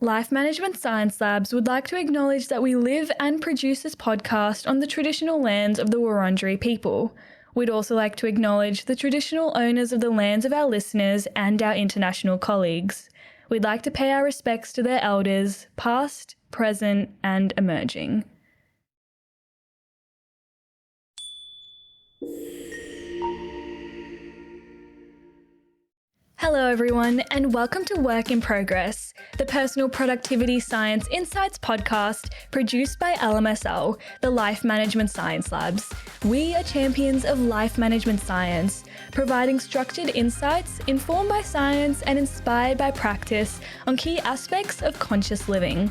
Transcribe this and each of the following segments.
Life Management Science Labs would like to acknowledge that we live and produce this podcast on the traditional lands of the Wurundjeri people. We'd also like to acknowledge the traditional owners of the lands of our listeners and our international colleagues. We'd like to pay our respects to their elders, past, present, and emerging. Hello everyone, and welcome to Work in Progress, the Personal Productivity Science Insights podcast produced by LMSL, the Life Management Science Labs. We are champions of life management science, providing structured insights informed by science and inspired by practice on key aspects of conscious living.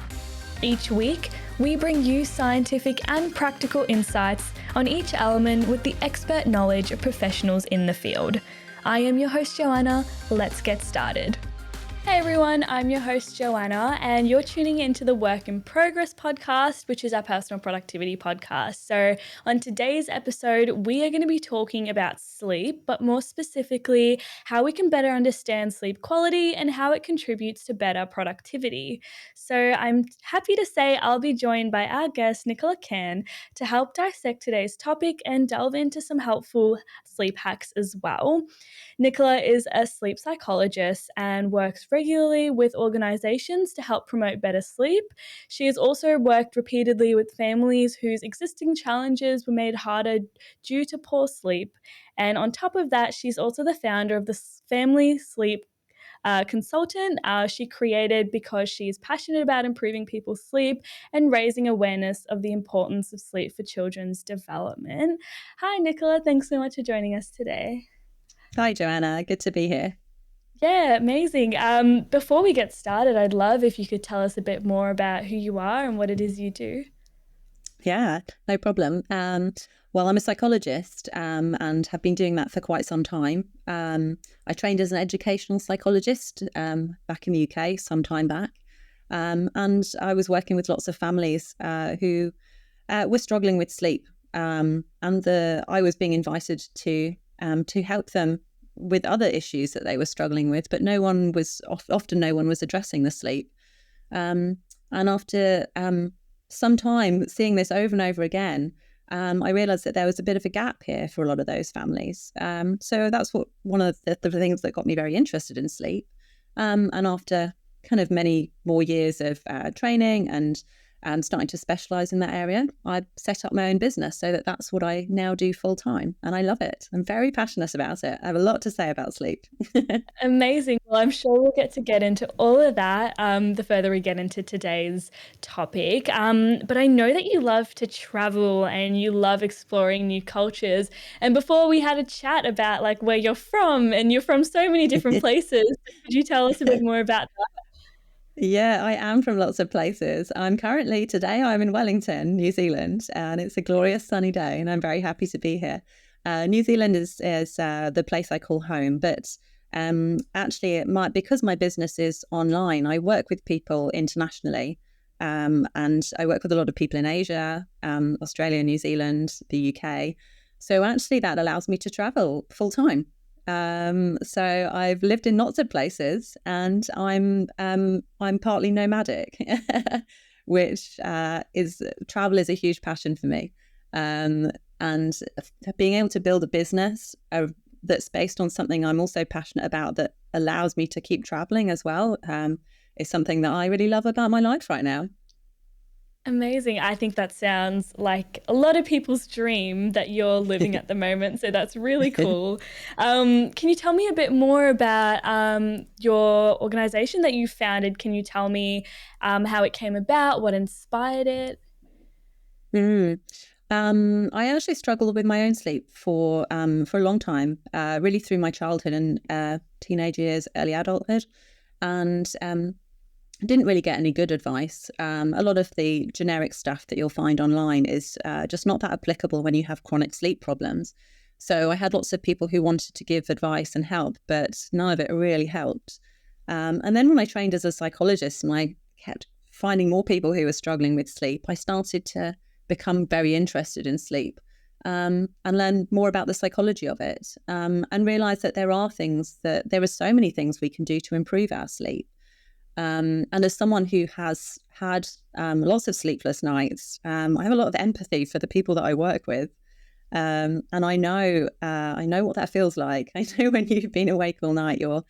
Each week, we bring you scientific and practical insights on each element with the expert knowledge of professionals in the field. I am your host, Joanna. Let's get started. Hey everyone, I'm your host, Joanna, and you're tuning into the Work in Progress podcast, which is our personal productivity podcast. So on today's episode, we are going to be talking about sleep, but more specifically, how we can better understand sleep quality and how it contributes to better productivity. So I'm happy to say I'll be joined by our guest, Nicola Cann, to help dissect today's topic and delve into some helpful sleep hacks as well. Nicola is a sleep psychologist and works regularly with organizations to help promote better sleep. She has also worked repeatedly with families whose existing challenges were made harder due to poor sleep. And on top of that, she's also the founder of the Family Sleep consultant she created because she's passionate about improving people's sleep and raising awareness of the importance of sleep for children's development. Hi, Nicola. Thanks so much for joining us today. Hi, Joanna. Good to be here. Yeah, amazing. Before we get started, I'd love if you could tell us a bit more about who you are and what it is you do. Yeah, no problem. Well, I'm a psychologist and have been doing that for quite some time. I trained as an educational psychologist back in the UK some time back. And I was working with lots of families who were struggling with sleep. I was being invited to help them with other issues that they were struggling with, but often no one was addressing the sleep. And after some time seeing this over and over again, I realized that there was a bit of a gap here for a lot of those families. So that's one of the things that got me very interested in sleep. And after kind of many more years of training and starting to specialize in that area, I set up my own business so that's what I now do full time. And I love it. I'm very passionate about it. I have a lot to say about sleep. Amazing. Well, I'm sure we'll get into all of that the further we get into today's topic. But I know that you love to travel and you love exploring new cultures. And before we had a chat about like where you're from, and you're from so many different places. Could you tell us a bit more about that? Yeah, I am from lots of places. Today I'm in Wellington, New Zealand, and it's a glorious sunny day, and I'm very happy to be here. New Zealand is the place I call home, but actually because my business is online, I work with people internationally, and I work with a lot of people in Asia, Australia, New Zealand, the UK. So actually that allows me to travel full time. So I've lived in lots of places, and I'm partly nomadic, which travel is a huge passion for me. And being able to build a business that's based on something I'm also passionate about that allows me to keep traveling as well is something that I really love about my life right now. Amazing. I think that sounds like a lot of people's dream that you're living at the moment. So that's really cool. Can you tell me a bit more about your organization that you founded? Can you tell me how it came about, what inspired it? I actually struggled with my own sleep for a long time, really through my childhood and teenage years, early adulthood. And didn't really get any good advice. A lot of the generic stuff that you'll find online is just not that applicable when you have chronic sleep problems. So I had lots of people who wanted to give advice and help, but none of it really helped. And then when I trained as a psychologist and I kept finding more people who were struggling with sleep, I started to become very interested in sleep and learn more about the psychology of it and realize that there are so many things we can do to improve our sleep. And as someone who has had lots of sleepless nights, I have a lot of empathy for the people that I work with. And I know what that feels like. I know when you've been awake all night, you're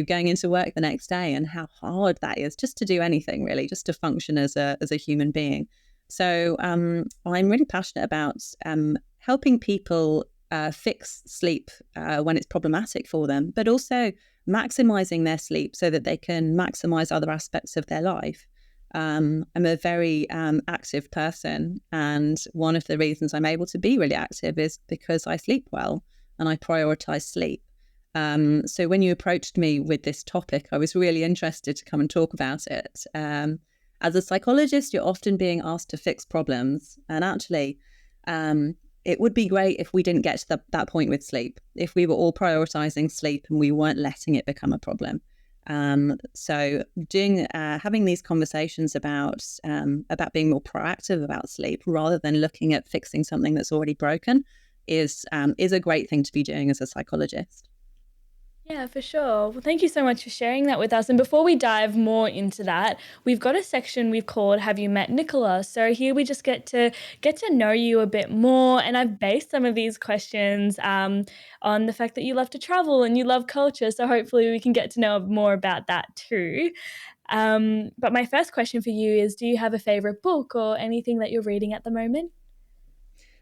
going into work the next day, and how hard that is just to do anything, really, just to function as a human being. So I'm really passionate about helping people fix sleep when it's problematic for them, but also maximizing their sleep so that they can maximize other aspects of their life. I'm a very active person, and one of the reasons I'm able to be really active is because I sleep well and I prioritize sleep. So when you approached me with this topic, I was really interested to come and talk about it. As a psychologist, you're often being asked to fix problems, and actually, it would be great if we didn't get to that point with sleep, if we were all prioritizing sleep and we weren't letting it become a problem. So having these conversations about being more proactive about sleep rather than looking at fixing something that's already broken is a great thing to be doing as a psychologist. Yeah, for sure. Well, thank you so much for sharing that with us. And before we dive more into that, we've got a section we've called Have You Met Nicola? So here we just get to know you a bit more. And I've based some of these questions on the fact that you love to travel and you love culture. So hopefully we can get to know more about that too. But my first question for you is, do you have a favorite book or anything that you're reading at the moment?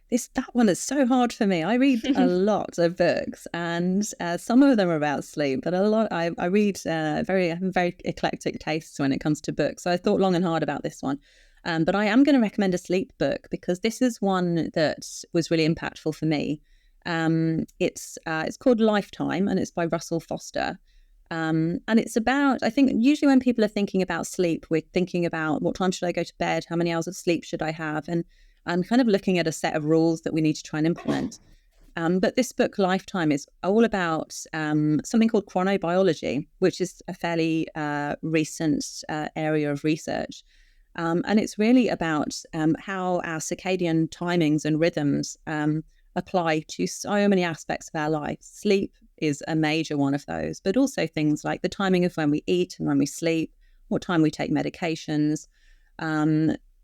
That one is so hard for me. I read a lot of books, and some of them are about sleep, but a lot I read very eclectic tastes when it comes to books. So I thought long and hard about this one, but I am going to recommend a sleep book because this is one that was really impactful for me. It's called Lifetime, and it's by Russell Foster. And it's about, I think usually when people are thinking about sleep, we're thinking about what time should I go to bed, how many hours of sleep should I have, and I'm kind of looking at a set of rules that we need to try and implement. But this book, Lifetime, is all about something called chronobiology, which is a fairly recent area of research. And it's really about how our circadian timings and rhythms apply to so many aspects of our life. Sleep is a major one of those, but also things like the timing of when we eat and when we sleep, what time we take medications.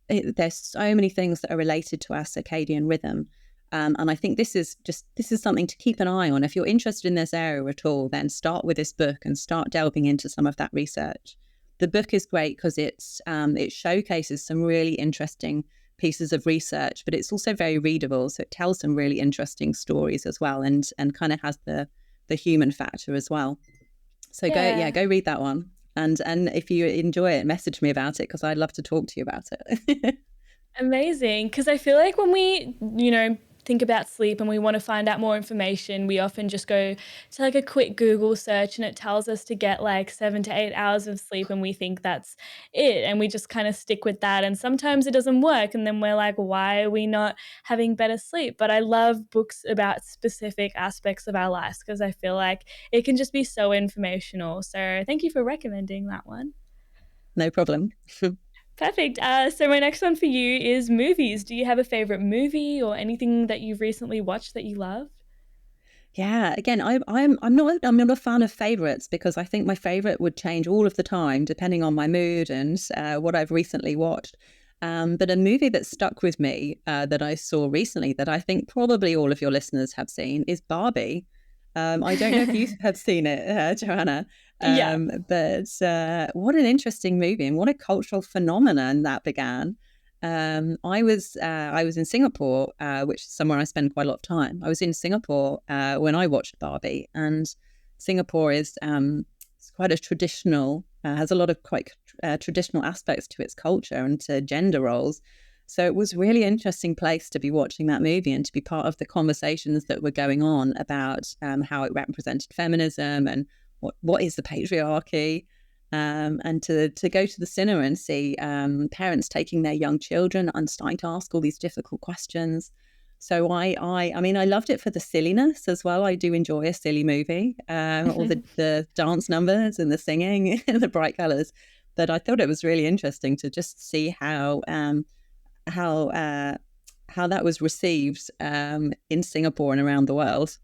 There's so many things that are related to our circadian rhythm. And I think this is something to keep an eye on. If you're interested in this area at all, then start with this book and start delving into some of that research. The book is great because it showcases some really interesting pieces of research, but it's also very readable. So it tells some really interesting stories as well, and kind of has the human factor as well. So go read that one. And if you enjoy it, message me about it because I'd love to talk to you about it. Amazing. Because I feel like when we, think about sleep and we want to find out more information, we often just go to like a quick Google search and it tells us to get like 7 to 8 hours of sleep and we think that's it. And we just kind of stick with that. And sometimes it doesn't work. And then we're like, why are we not having better sleep? But I love books about specific aspects of our lives because I feel like it can just be so informational. So thank you for recommending that one. No problem. Perfect. So my next one for you is movies. Do you have a favorite movie or anything that you've recently watched that you love? Yeah, again, I'm not a fan of favorites because I think my favorite would change all of the time depending on my mood and what I've recently watched. But a movie that stuck with me that I saw recently that I think probably all of your listeners have seen is Barbie. I don't know if you have seen it, Johanna, Yeah. but what an interesting movie and what a cultural phenomenon that began. I was in Singapore, which is somewhere I spend quite a lot of time. I was in Singapore when I watched Barbie, and Singapore is it's quite a traditional, has a lot of quite traditional aspects to its culture and to gender roles. So it was a really interesting place to be watching that movie and to be part of the conversations that were going on about how it represented feminism and what is the patriarchy. And to go to the cinema and see parents taking their young children and starting to ask all these difficult questions. So I mean, I loved it for the silliness as well. I do enjoy a silly movie, all the dance numbers and the singing and the bright colours. But I thought it was really interesting to just see how that was received in Singapore and around the world.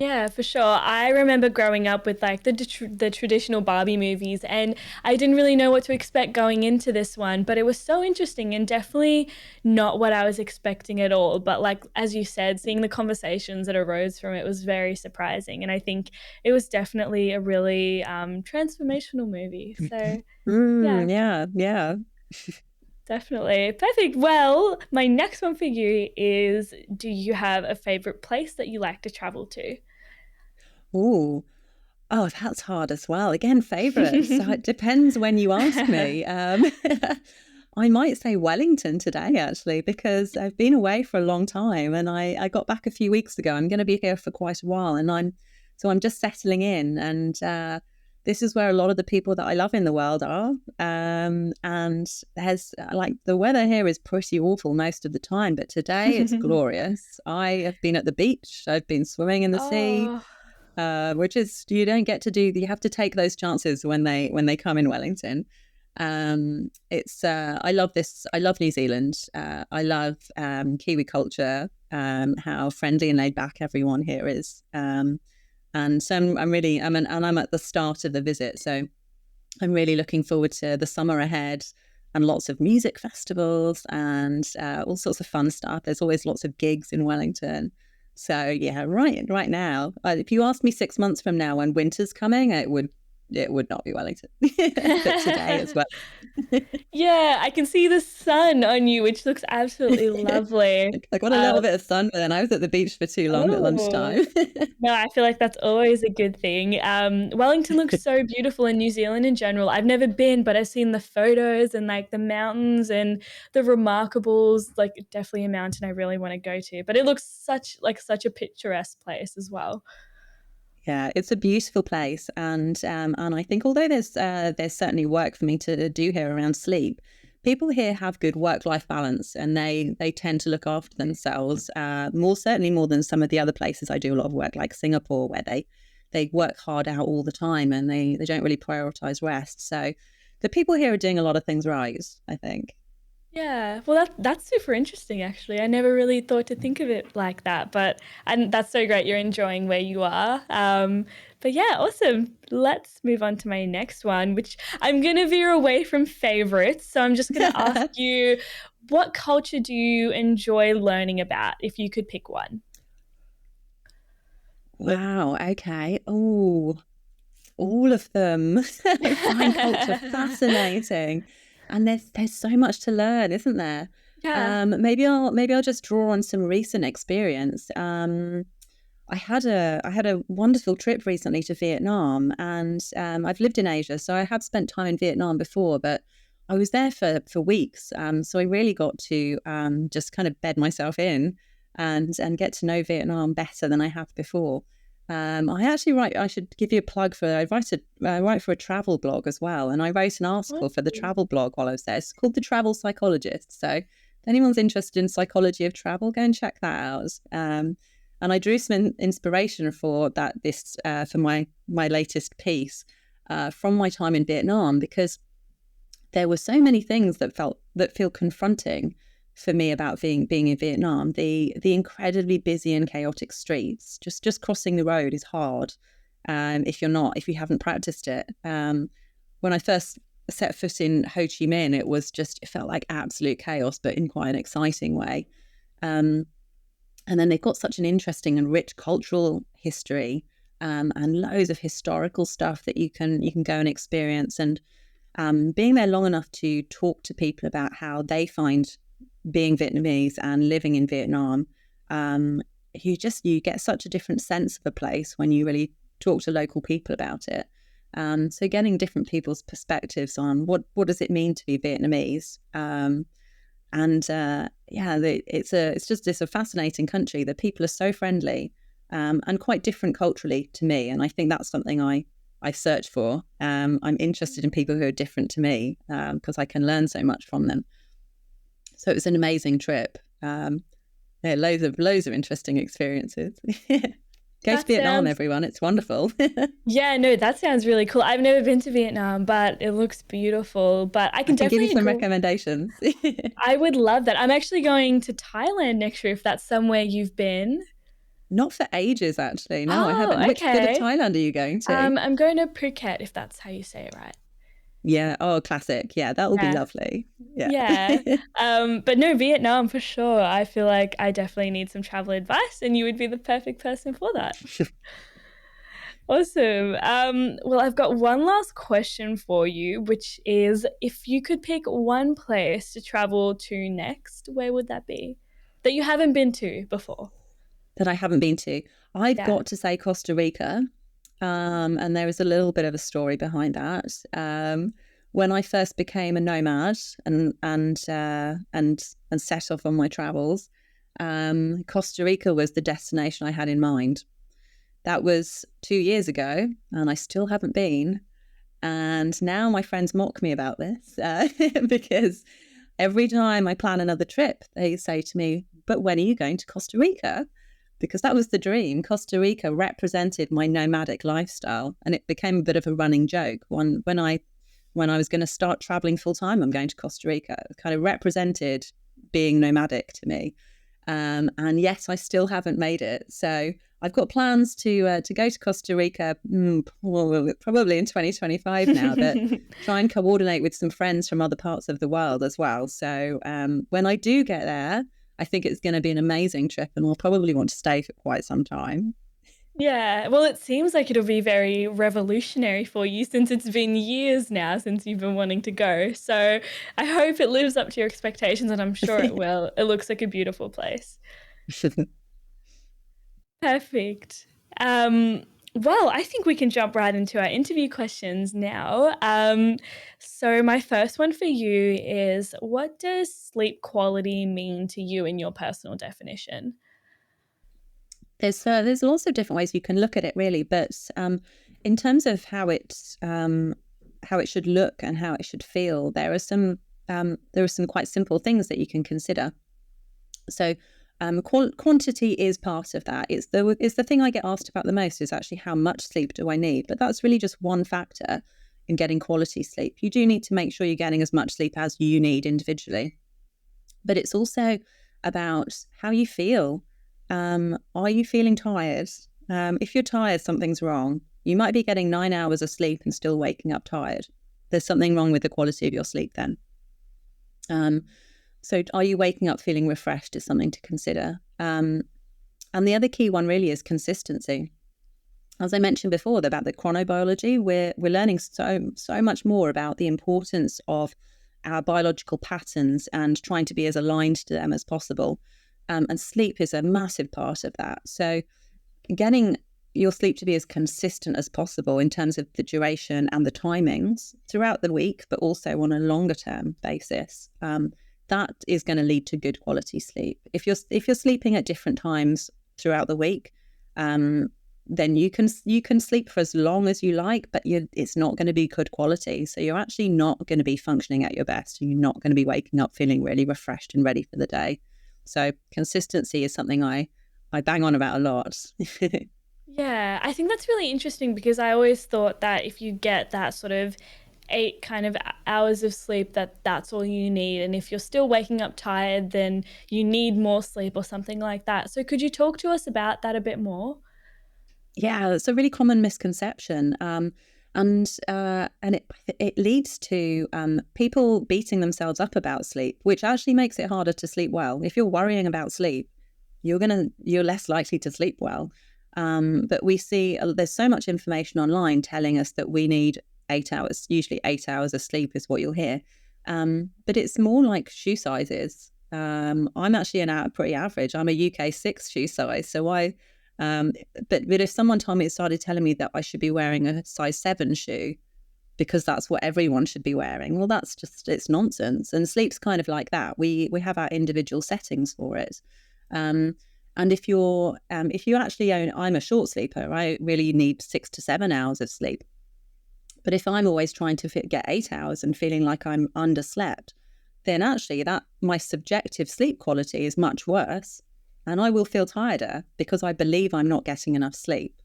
Yeah, for sure. I remember growing up with like the traditional Barbie movies, and I didn't really know what to expect going into this one, but it was so interesting and definitely not what I was expecting at all. But like as you said, seeing the conversations that arose from it was very surprising, and I think it was definitely a really transformational movie. So yeah, Yeah, yeah. definitely. Perfect. Well, my next one for you is, do you have a favorite place that you like to travel to? Ooh. Oh, that's hard as well. Again, favorites. So it depends when you ask me. I might say Wellington today, actually, because I've been away for a long time and I got back a few weeks ago. I'm going to be here for quite a while and I'm just settling in. And this is where a lot of the people that I love in the world are. And there's like the weather here is pretty awful most of the time, but today it's glorious. I have been at the beach, I've been swimming in the sea, Oh, which is you don't get to do. You have to take those chances when they come in Wellington. It's I love this. I love New Zealand. I love Kiwi culture. How friendly and laid back everyone here is. And so I'm really I'm at the start of the visit, so I'm really looking forward to the summer ahead and lots of music festivals and all sorts of fun stuff. There's always lots of gigs in Wellington. So yeah, right now, if you asked me 6 months from now when winter's coming, it would not be Wellington. But today as well. yeah, I can see the sun on you, which looks absolutely lovely. I got a Um, little bit of sun, but then I was at the beach for too long at oh, lunchtime. no, I feel like that's always a good thing. Wellington looks so beautiful in New Zealand in general. I've never been, but I've seen the photos and like the mountains and the remarkables, like definitely a mountain I really want to go to. But it looks such a picturesque place as well. Yeah, it's a beautiful place, and I think although there's certainly work for me to do here around sleep, people here have good work-life balance, and they tend to look after themselves certainly more than some of the other places I do a lot of work, like Singapore, where they work hard out all the time and they don't really prioritize rest. So the people here are doing a lot of things right, I think. Yeah, well, that's super interesting, actually. I never really thought to think of it like that, but and that's so great. You're enjoying where you are. But yeah, awesome. Let's move on to my next one, which I'm gonna veer away from favorites. So I'm just gonna ask you, what culture do you enjoy learning about, if you could pick one? Wow. Okay. Oh, all of them. I find culture fascinating, and there's so much to learn, isn't there? Yeah. Maybe I'll just draw on some recent experience. I had a wonderful trip recently to Vietnam, and I've lived in Asia, so I had spent time in Vietnam before, but I was there for weeks, so I really got to just kind of bed myself in and get to know Vietnam better than I have before. I actually write. I should give you a plug for. I write for a travel blog as well, and I wrote an article for the Awesome. travel blog while I was there. It's called The Travel Psychologist. So, if anyone's interested in psychology of travel, go and check that out. And I drew some inspiration for for my latest piece from my time in Vietnam, because there were so many things that feel confronting for me about being in Vietnam. The incredibly busy and chaotic streets. Just crossing the road is hard if you haven't practiced it. When I first set foot in Ho Chi Minh, it felt like absolute chaos, but in quite an exciting way. Um, and then they've got such an interesting and rich cultural history, and loads of historical stuff that you can go and experience. And being there long enough to talk to people about how they find being Vietnamese and living in Vietnam, you get such a different sense of a place when you really talk to local people about it. So getting different people's perspectives on what does it mean to be Vietnamese, and it's a fascinating country. The people are so friendly, and quite different culturally to me, and I think that's something I search for. I'm interested in people who are different to me, because I can learn so much from them. So it was an amazing trip. Yeah, loads of interesting experiences. Go to That Vietnam, sounds everyone. It's wonderful. Yeah, no, that sounds really cool. I've never been to Vietnam, but it looks beautiful. But I I can can give you definitely some agree. recommendations. I would love that. I'm actually going to Thailand next year if that's somewhere you've been. Not for ages, actually. No, I haven't. Oh, Which bit of okay. Thailand are you going to? I'm going to Phuket, if that's how you say it right. Yeah. Oh, classic. Yeah, that will be Yeah. lovely. Yeah. Yeah. But no, Vietnam for sure. I feel like I definitely need some travel advice, and you would be the perfect person for that. Awesome. Well, I've got one last question for you, which is if you could pick one place to travel to next, where would that be? That you haven't been to before? That I haven't been to. I've Yeah. got to say Costa Rica. And there is a little bit of a story behind that. When I first became a nomad and set off on my travels, Costa Rica was the destination I had in mind. That was 2 years ago, and I still haven't been. And now my friends mock me about this because every time I plan another trip, they say to me, "But when are you going to Costa Rica?" Because that was the dream. Costa Rica represented my nomadic lifestyle, and it became a bit of a running joke. When I was going to start traveling full time, I'm going to Costa Rica. It kind of represented being nomadic to me. And yes, I still haven't made it. So I've got plans to go to Costa Rica probably in 2025 now, but try and coordinate with some friends from other parts of the world as well. So when I do get there, I think it's going to be an amazing trip, and we'll probably want to stay for quite some time. Yeah, well, it seems like it'll be very revolutionary for you since it's been years now since you've been wanting to go. So I hope it lives up to your expectations, and I'm sure it will. It looks like a beautiful place. Perfect. Well, I think we can jump right into our interview questions now. So my first one for you is, what does sleep quality mean to you in your personal definition? There's lots of different ways you can look at it, really, but in terms of how it should look and how it should feel, there are some quite simple things that you can consider. So quantity is part of that. It's the thing I get asked about the most, is actually how much sleep do I need? But that's really just one factor in getting quality sleep. You do need to make sure you're getting as much sleep as you need individually. But it's also about how you feel. Are you feeling tired? If you're tired, something's wrong. You might be getting 9 hours of sleep and still waking up tired. There's something wrong with the quality of your sleep then. So are you waking up feeling refreshed is something to consider. And the other key one really is consistency. As I mentioned before about the chronobiology, we're learning so much more about the importance of our biological patterns and trying to be as aligned to them as possible. And sleep is a massive part of that. So getting your sleep to be as consistent as possible in terms of the duration and the timings throughout the week, but also on a longer term basis, that is going to lead to good quality sleep. If you're sleeping at different times throughout the week, then you can sleep for as long as you like, but it's not going to be good quality. So you're actually not going to be functioning at your best. You're not going to be waking up feeling really refreshed and ready for the day. So consistency is something I bang on about a lot. Yeah, I think that's really interesting because I always thought that if you get that sort of 8 kind of hours of sleep, that's all you need. And if you're still waking up tired, then you need more sleep or something like that. So could you talk to us about that a bit more? Yeah, it's a really common misconception, and it leads to people beating themselves up about sleep, which actually makes it harder to sleep well. If you're worrying about sleep, you're less likely to sleep well. But we see there's so much information online telling us that we need 8 hours. Usually, 8 hours of sleep is what you'll hear, but it's more like shoe sizes. I'm actually pretty average. I'm a UK 6 shoe size, so but if someone started telling me that I should be wearing a size 7 shoe because that's what everyone should be wearing, well, it's nonsense. And sleep's kind of like that. We have our individual settings for it. And if you actually I'm a short sleeper, I really need 6 to 7 hours of sleep. But if I'm always trying to get 8 hours and feeling like I'm underslept, then actually my subjective sleep quality is much worse. And I will feel tireder because I believe I'm not getting enough sleep.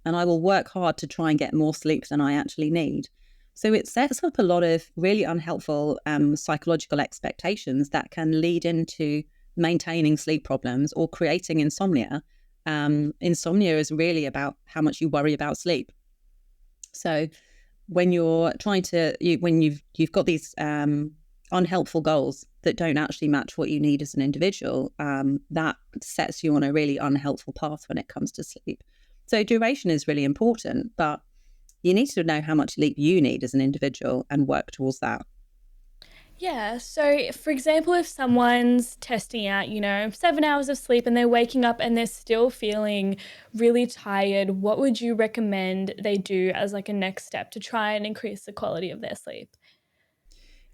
And I will work hard to try and get more sleep than I actually need. So it sets up a lot of really unhelpful psychological expectations that can lead into maintaining sleep problems or creating insomnia Insomnia is really about how much you worry about sleep. So when you're trying to, when you've got these unhelpful goals that don't actually match what you need as an individual, that sets you on a really unhelpful path when it comes to sleep. So duration is really important, but you need to know how much sleep you need as an individual and work towards that. Yeah, so for example, if someone's testing out, 7 hours of sleep and they're waking up and they're still feeling really tired, what would you recommend they do as like a next step to try and increase the quality of their sleep?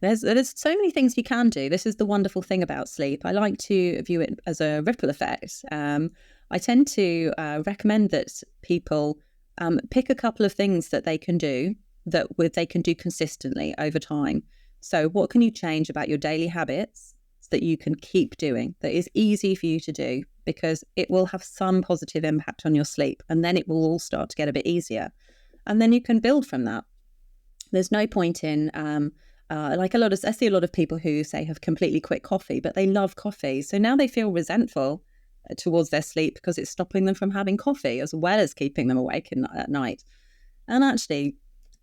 There's so many things you can do. This is the wonderful thing about sleep. I like to view it as a ripple effect. I tend to recommend that people pick a couple of things that they can do they can do consistently over time. So what can you change about your daily habits that you can keep doing, that is easy for you to do, because it will have some positive impact on your sleep, and then it will all start to get a bit easier. And then you can build from that. There's no point in I see a lot of people who say have completely quit coffee, but they love coffee. So now they feel resentful towards their sleep because it's stopping them from having coffee as well as keeping them awake at night. And actually,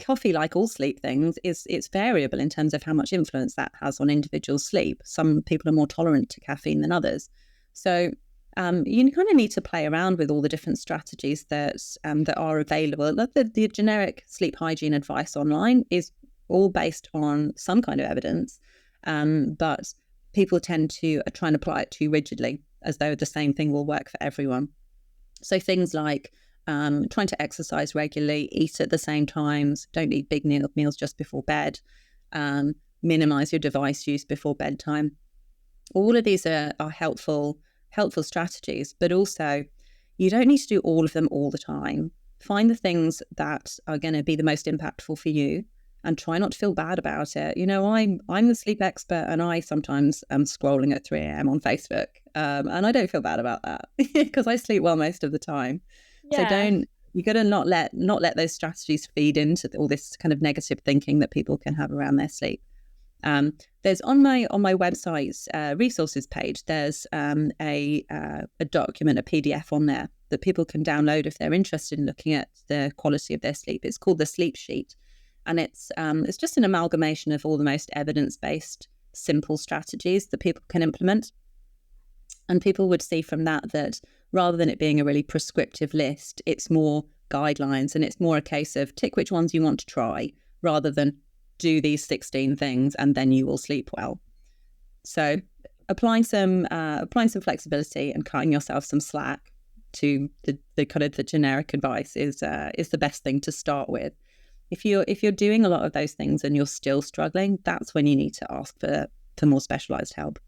coffee, like all sleep things, it's variable in terms of how much influence that has on individual sleep. Some people are more tolerant to caffeine than others. So you kind of need to play around with all the different strategies that are available. The generic sleep hygiene advice online is all based on some kind of evidence, but people tend to try and apply it too rigidly, as though the same thing will work for everyone. So things like trying to exercise regularly, eat at the same times, don't eat big meals just before bed, minimize your device use before bedtime. All of these are helpful strategies, but also you don't need to do all of them all the time. Find the things that are going to be the most impactful for you and try not to feel bad about it. I'm the sleep expert, and I sometimes am scrolling at 3 a.m. on Facebook, and I don't feel bad about that because I sleep well most of the time. So Yeah. you got to not let those strategies feed into all this kind of negative thinking that people can have around their sleep. There's on my website's resources page, there's a document, a PDF on there that people can download if they're interested in looking at the quality of their sleep. It's called the Sleep Sheet, and it's just an amalgamation of all the most evidence-based, simple strategies that people can implement. And people would see from that rather than it being a really prescriptive list, it's more guidelines, and it's more a case of tick which ones you want to try rather than do these 16 things and then you will sleep well. So applying some flexibility and cutting yourself some slack to the kind of the generic advice is the best thing to start with. If you're doing a lot of those things and you're still struggling, that's when you need to ask for more specialized help.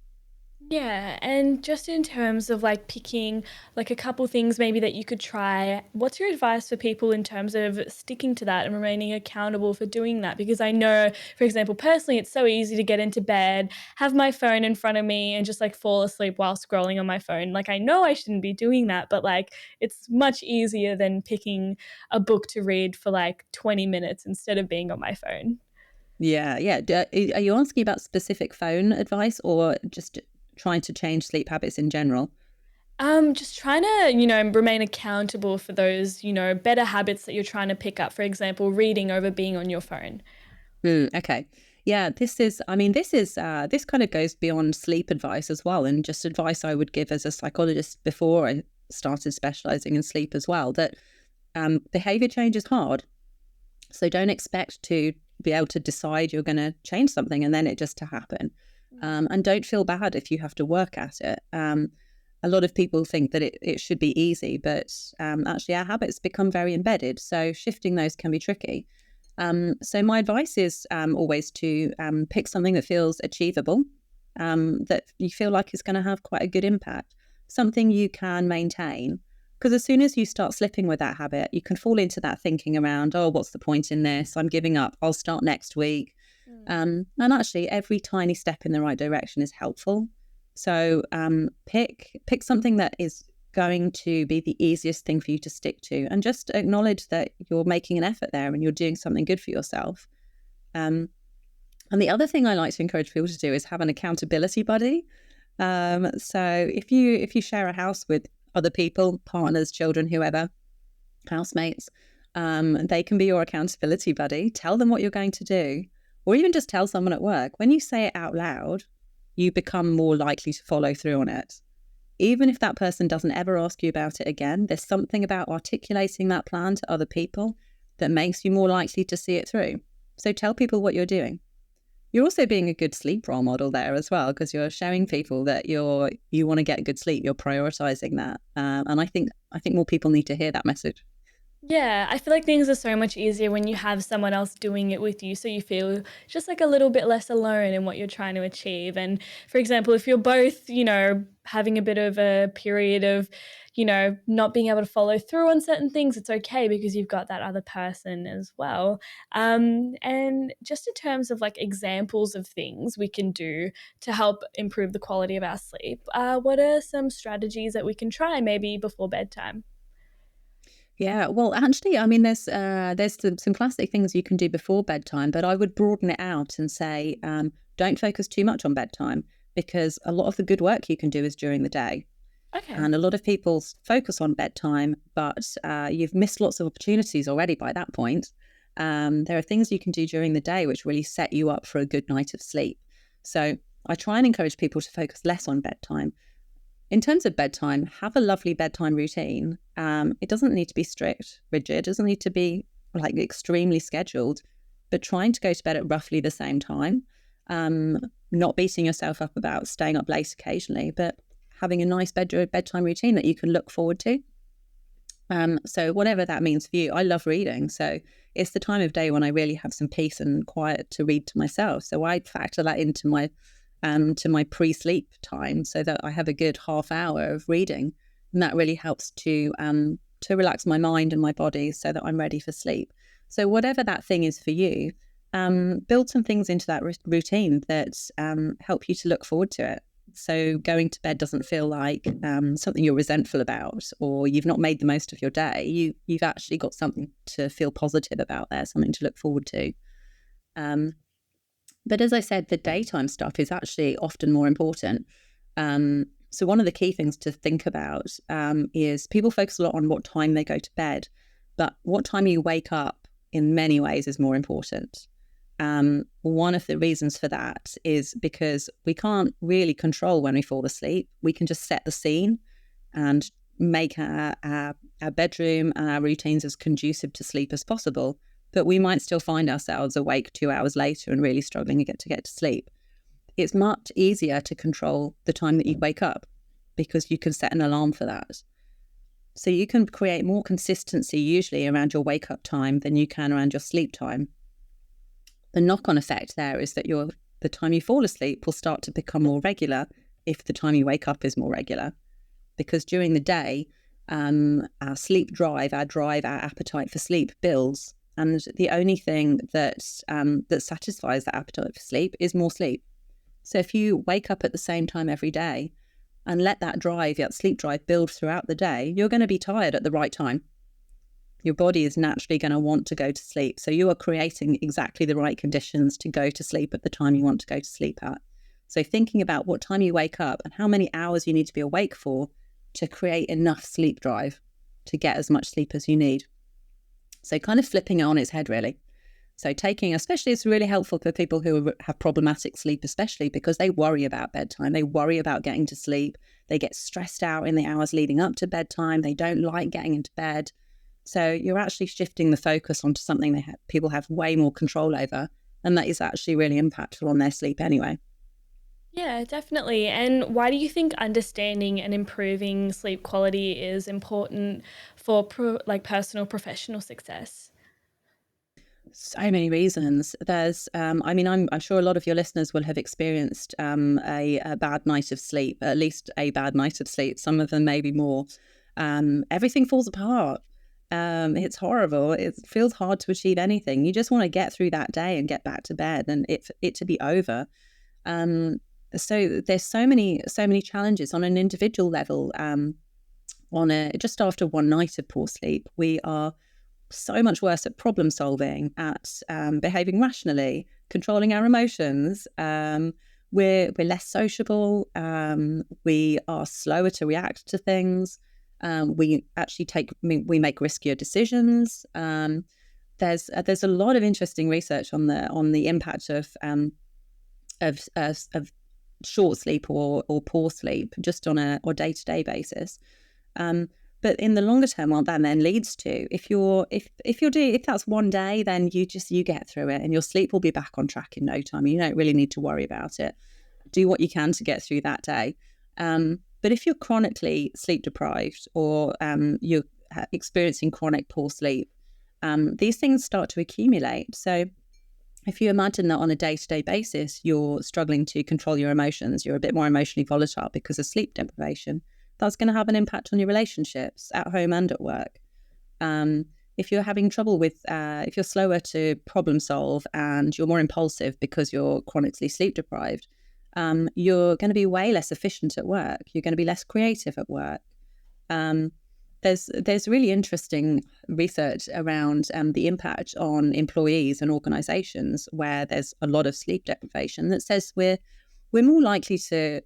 Yeah, and just in terms of like picking like a couple things maybe that you could try, what's your advice for people in terms of sticking to that and remaining accountable for doing that? Because I know, for example, personally, it's so easy to get into bed, have my phone in front of me and just like fall asleep while scrolling on my phone. Like I know I shouldn't be doing that, but like it's much easier than picking a book to read for like 20 minutes instead of being on my phone. Yeah, yeah. Are you asking about specific phone advice or just trying to change sleep habits in general? Just trying to, remain accountable for those, better habits that you're trying to pick up. For example, reading over being on your phone. Okay. Yeah, this kind of goes beyond sleep advice as well, and just advice I would give as a psychologist before I started specializing in sleep as well, that behavior change is hard. So don't expect to be able to decide you're going to change something and then it just to happen. And don't feel bad if you have to work at it. A lot of people think that it should be easy, but actually our habits become very embedded. So shifting those can be tricky. So my advice is always to pick something that feels achievable, that you feel like is going to have quite a good impact, something you can maintain. Because as soon as you start slipping with that habit, you can fall into that thinking around, oh, what's the point in this? I'm giving up. I'll start next week. And actually, every tiny step in the right direction is helpful. So pick something that is going to be the easiest thing for you to stick to, and just acknowledge that you're making an effort there and you're doing something good for yourself. And the other thing I like to encourage people to do is have an accountability buddy. So if you share a house with other people, partners, children, whoever, housemates. They can be your accountability buddy. Tell them what you're going to do, or even just tell someone at work. When you say it out loud, you become more likely to follow through on it. Even if that person doesn't ever ask you about it again, there's something about articulating that plan to other people that makes you more likely to see it through. So tell people what you're doing. You're also being a good sleep role model there as well, because you're showing people that you want to get good sleep. You're prioritizing that, and I think more people need to hear that message. Yeah, I feel like things are so much easier when you have someone else doing it with you, so you feel just like a little bit less alone in what you're trying to achieve. And for example, if you're both, having a bit of a period of, not being able to follow through on certain things, it's okay because you've got that other person as well. And just in terms of like examples of things we can do to help improve the quality of our sleep, what are some strategies that we can try maybe before bedtime? Yeah, well, actually, I mean, there's some classic things you can do before bedtime, but I would broaden it out and say, don't focus too much on bedtime, because a lot of the good work you can do is during the day. Okay. And a lot of people focus on bedtime, but you've missed lots of opportunities already by that point. There are things you can do during the day which really set you up for a good night of sleep. So I try and encourage people to focus less on bedtime. In terms of bedtime, have a lovely bedtime routine. It doesn't need to be strict, rigid, it doesn't need to be like extremely scheduled, but trying to go to bed at roughly the same time. Not beating yourself up about staying up late occasionally, but having a nice bedtime routine that you can look forward to. So whatever that means for you. I love reading, so it's the time of day when I really have some peace and quiet to read to myself. So I factor that into my pre-sleep time, so that I have a good half hour of reading, and that really helps to relax my mind and my body so that I'm ready for sleep. So whatever that thing is for you, build some things into that routine that help you to look forward to it. So going to bed doesn't feel like something you're resentful about, or you've not made the most of your day. You've actually got something to feel positive about there, something to look forward to. But as I said, the daytime stuff is actually often more important. So one of the key things to think about is people focus a lot on what time they go to bed, but what time you wake up in many ways is more important. One of the reasons for that is because we can't really control when we fall asleep. We can just set the scene and make our bedroom and our routines as conducive to sleep as possible. But we might still find ourselves awake 2 hours later and really struggling to get to sleep. It's much easier to control the time that you wake up because you can set an alarm for that. So you can create more consistency usually around your wake up time than you can around your sleep time. The knock-on effect there is that the time you fall asleep will start to become more regular if the time you wake up is more regular. Because during the day, our sleep drive, our appetite for sleep builds. And the only thing that satisfies that appetite for sleep is more sleep. So if you wake up at the same time every day and let that sleep drive build throughout the day, you're going to be tired at the right time. Your body is naturally going to want to go to sleep. So you are creating exactly the right conditions to go to sleep at the time you want to go to sleep at. So thinking about what time you wake up and how many hours you need to be awake for to create enough sleep drive to get as much sleep as you need. So kind of flipping it on its head, really. So especially it's really helpful for people who have problematic sleep, especially because they worry about bedtime. They worry about getting to sleep. They get stressed out in the hours leading up to bedtime. They don't like getting into bed. So you're actually shifting the focus onto something people have way more control over. And that is actually really impactful on their sleep anyway. Yeah, definitely. And why do you think understanding and improving sleep quality is important for personal professional success? So many reasons. There's, I'm sure a lot of your listeners will have experienced a bad night of sleep, at least a bad night of sleep. Some of them maybe more. Everything falls apart. It's horrible. It feels hard to achieve anything. You just want to get through that day and get back to bed and it to be over. So there's so many challenges on an individual level. Just after one night of poor sleep, we are so much worse at problem solving, at behaving rationally, controlling our emotions. We're less sociable. We are slower to react to things. We actually we make riskier decisions. There's a lot of interesting research on the impact of short sleep or poor sleep just on a day-to-day basis. But in the longer term, what that then leads to, if that's one day, then you get through it and your sleep will be back on track in no time. You don't really need to worry about it. Do what you can to get through that day. But if you're chronically sleep deprived or you're experiencing chronic poor sleep, these things start to accumulate. So if you imagine that on a day-to-day basis, you're struggling to control your emotions, you're a bit more emotionally volatile because of sleep deprivation, that's going to have an impact on your relationships at home and at work. If you're having trouble if you're slower to problem solve and you're more impulsive because you're chronically sleep deprived, you're going to be way less efficient at work. You're going to be less creative at work. There's really interesting research around the impact on employees and organisations where there's a lot of sleep deprivation that says we're more likely to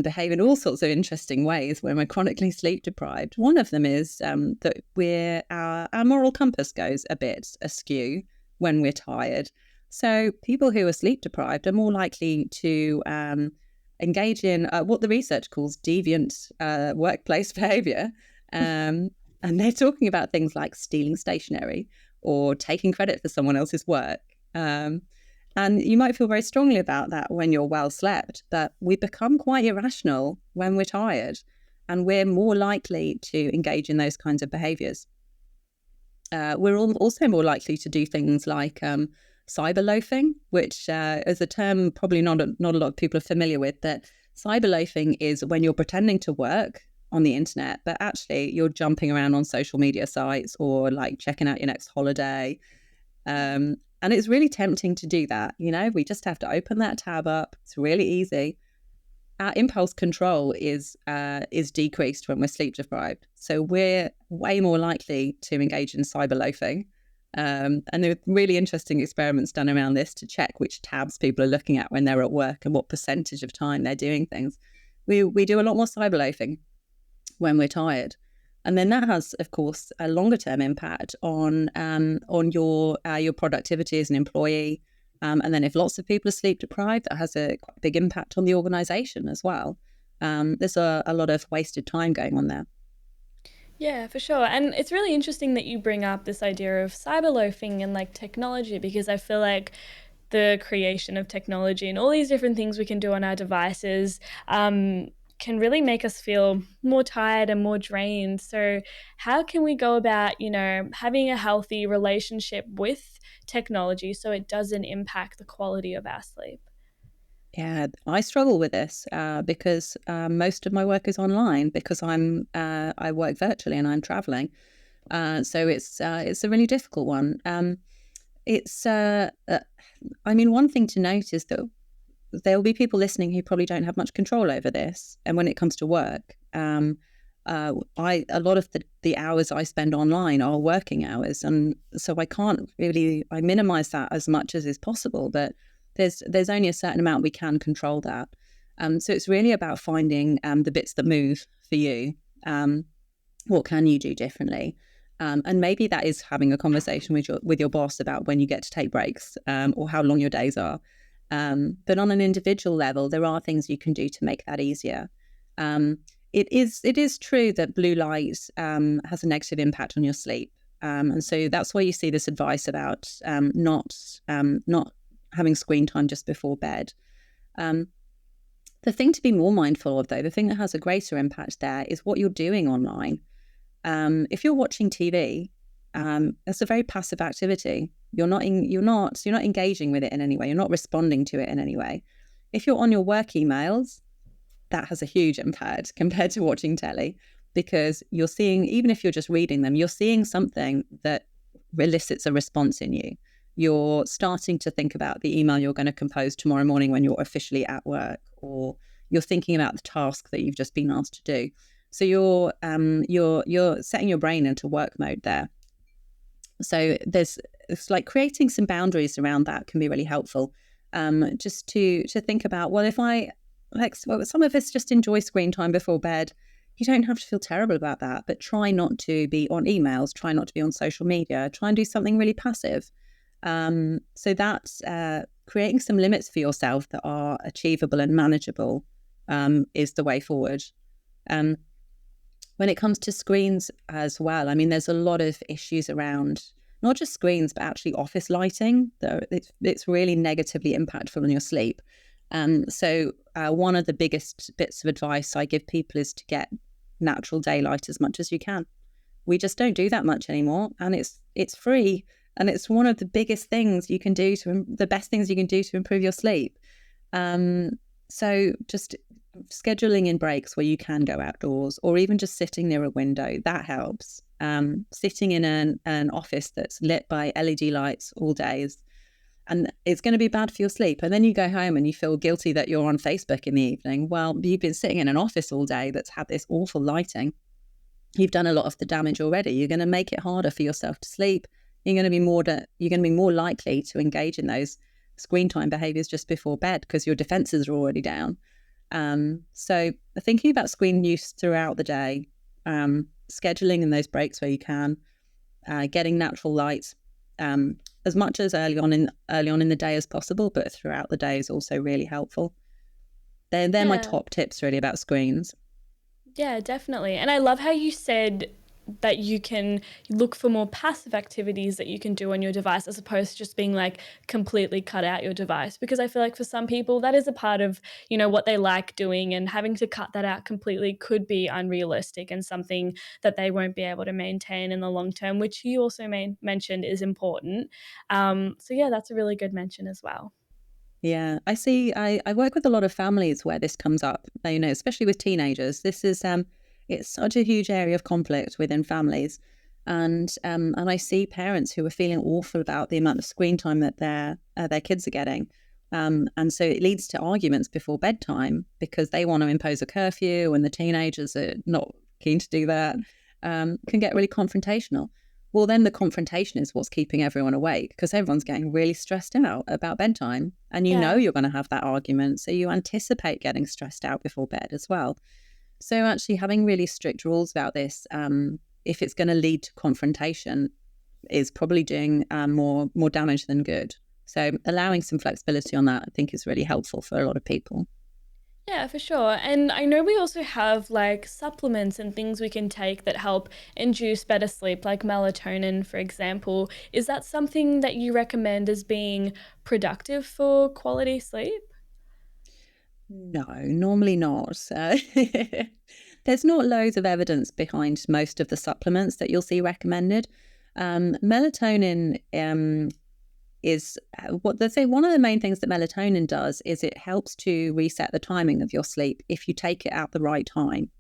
behave in all sorts of interesting ways when we're chronically sleep deprived. One of them is that our moral compass goes a bit askew when we're tired. So people who are sleep deprived are more likely to engage in what the research calls deviant workplace behaviour. And they're talking about things like stealing stationery or taking credit for someone else's work. And you might feel very strongly about that when you're well slept, but we become quite irrational when we're tired, and we're more likely to engage in those kinds of behaviours. We're also more likely to do things like cyber loafing, which is a term probably not a lot of people are familiar with, but cyber loafing is when you're pretending to work on the internet, but actually you're jumping around on social media sites or like checking out your next holiday. And it's really tempting to do that. We just have to open that tab up. It's really easy. Our impulse control is decreased when we're sleep deprived. So we're way more likely to engage in cyber loafing. And there are really interesting experiments done around this to check which tabs people are looking at when they're at work and what percentage of time they're doing things. We do a lot more cyber loafing when we're tired. And then that has, of course, a longer term impact on your productivity as an employee. And then if lots of people are sleep deprived, that has a quite big impact on the organisation as well. There's a lot of wasted time going on there. Yeah, for sure. And it's really interesting that you bring up this idea of cyber loafing and like technology, because I feel like the creation of technology and all these different things we can do on our devices can really make us feel more tired and more drained. So how can we go about, having a healthy relationship with technology so it doesn't impact the quality of our sleep? Yeah, I struggle with this because most of my work is online because I work virtually and I'm traveling. So it's a really difficult one. One thing to note is that there will be people listening who probably don't have much control over this. And when it comes to work, a lot of the hours I spend online are working hours, and so I minimize that as much as is possible. But there's only a certain amount we can control that. So it's really about finding the bits that move for you. What can you do differently? And maybe that is having a conversation with your boss about when you get to take breaks or how long your days are. But on an individual level, there are things you can do to make that easier. It is true that blue light has a negative impact on your sleep. And so that's why you see this advice about not having screen time just before bed. The thing to be more mindful of, though, the thing that has a greater impact there is what you're doing online. If you're watching TV, that's a very passive activity. You're not engaging with it in any way. You're not responding to it in any way. If you're on your work emails, that has a huge impact compared to watching telly, because you're seeing, even if you're just reading them, you're seeing something that elicits a response in you. You're starting to think about the email you're going to compose tomorrow morning when you're officially at work, or you're thinking about the task that you've just been asked to do. So you're setting your brain into work mode there. So it's like creating some boundaries around that can be really helpful. Just to think about, well, some of us just enjoy screen time before bed. You don't have to feel terrible about that, but try not to be on emails, try not to be on social media, try and do something really passive. So that's creating some limits for yourself that are achievable and manageable is the way forward. When it comes to screens as well, I mean, there's a lot of issues around not just screens, but actually office lighting. It's really negatively impactful on your sleep. So one of the biggest bits of advice I give people is to get natural daylight as much as you can. We just don't do that much anymore, and it's free, and it's one of the biggest things you can do the best things you can do to improve your sleep. So just scheduling in breaks where you can go outdoors, or even just sitting near a window, that helps. Sitting in an office that's lit by LED lights all day and it's going to be bad for your sleep. And then you go home and you feel guilty that you're on Facebook in the evening. Well, you've been sitting in an office all day that's had this awful lighting. You've done a lot of the damage already. You're going to make it harder for yourself to sleep. You're going to be more likely to engage in those screen time behaviors just before bed because your defenses are already down. So thinking about screen use throughout the day, scheduling in those breaks where you can, getting natural light, as much as early on in the day as possible, but throughout the day is also really helpful. They're my top tips really about screens. Yeah, definitely. And I love how you said that you can look for more passive activities that you can do on your device as opposed to just being like completely cut out your device, because I feel like for some people that is a part of, you know, what they like doing, and having to cut that out completely could be unrealistic and something that they won't be able to maintain in the long term, which you also mentioned is important. So yeah, that's a really good mention as well. Yeah, I work with a lot of families where this comes up, you know, especially with teenagers. This is it's such a huge area of conflict within families. And I see parents who are feeling awful about the amount of screen time that their kids are getting. And so it leads to arguments before bedtime because they want to impose a curfew and the teenagers are not keen to do that. Can get really confrontational. Well, then the confrontation is what's keeping everyone awake because everyone's getting really stressed out about bedtime. And you know Yeah. you're going to have that argument. So you anticipate getting stressed out before bed as well. So actually having really strict rules about this, if it's going to lead to confrontation, is probably doing more damage than good. So allowing some flexibility on that, I think, is really helpful for a lot of people. Yeah, for sure. And I know we also have like supplements and things we can take that help induce better sleep, like melatonin, for example. Is that something that you recommend as being productive for quality sleep? No, normally not. There's not loads of evidence behind most of the supplements that you'll see recommended. Melatonin is what they say. One of the main things that melatonin does is it helps to reset the timing of your sleep if you take it at the right time.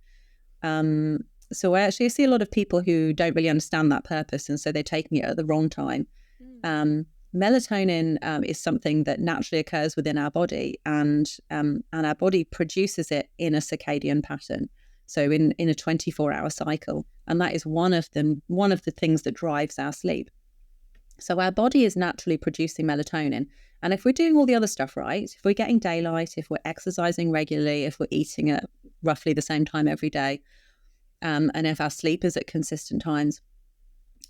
Um, so I actually see a lot of people who don't really understand that purpose, and so they're taking it at the wrong time. Mm. Melatonin is something that naturally occurs within our body, and our body produces it in a circadian pattern. So in a 24-hour cycle, and that is one of the things that drives our sleep. So our body is naturally producing melatonin. And if we're doing all the other stuff right, if we're getting daylight, if we're exercising regularly, if we're eating at roughly the same time every day, and if our sleep is at consistent times,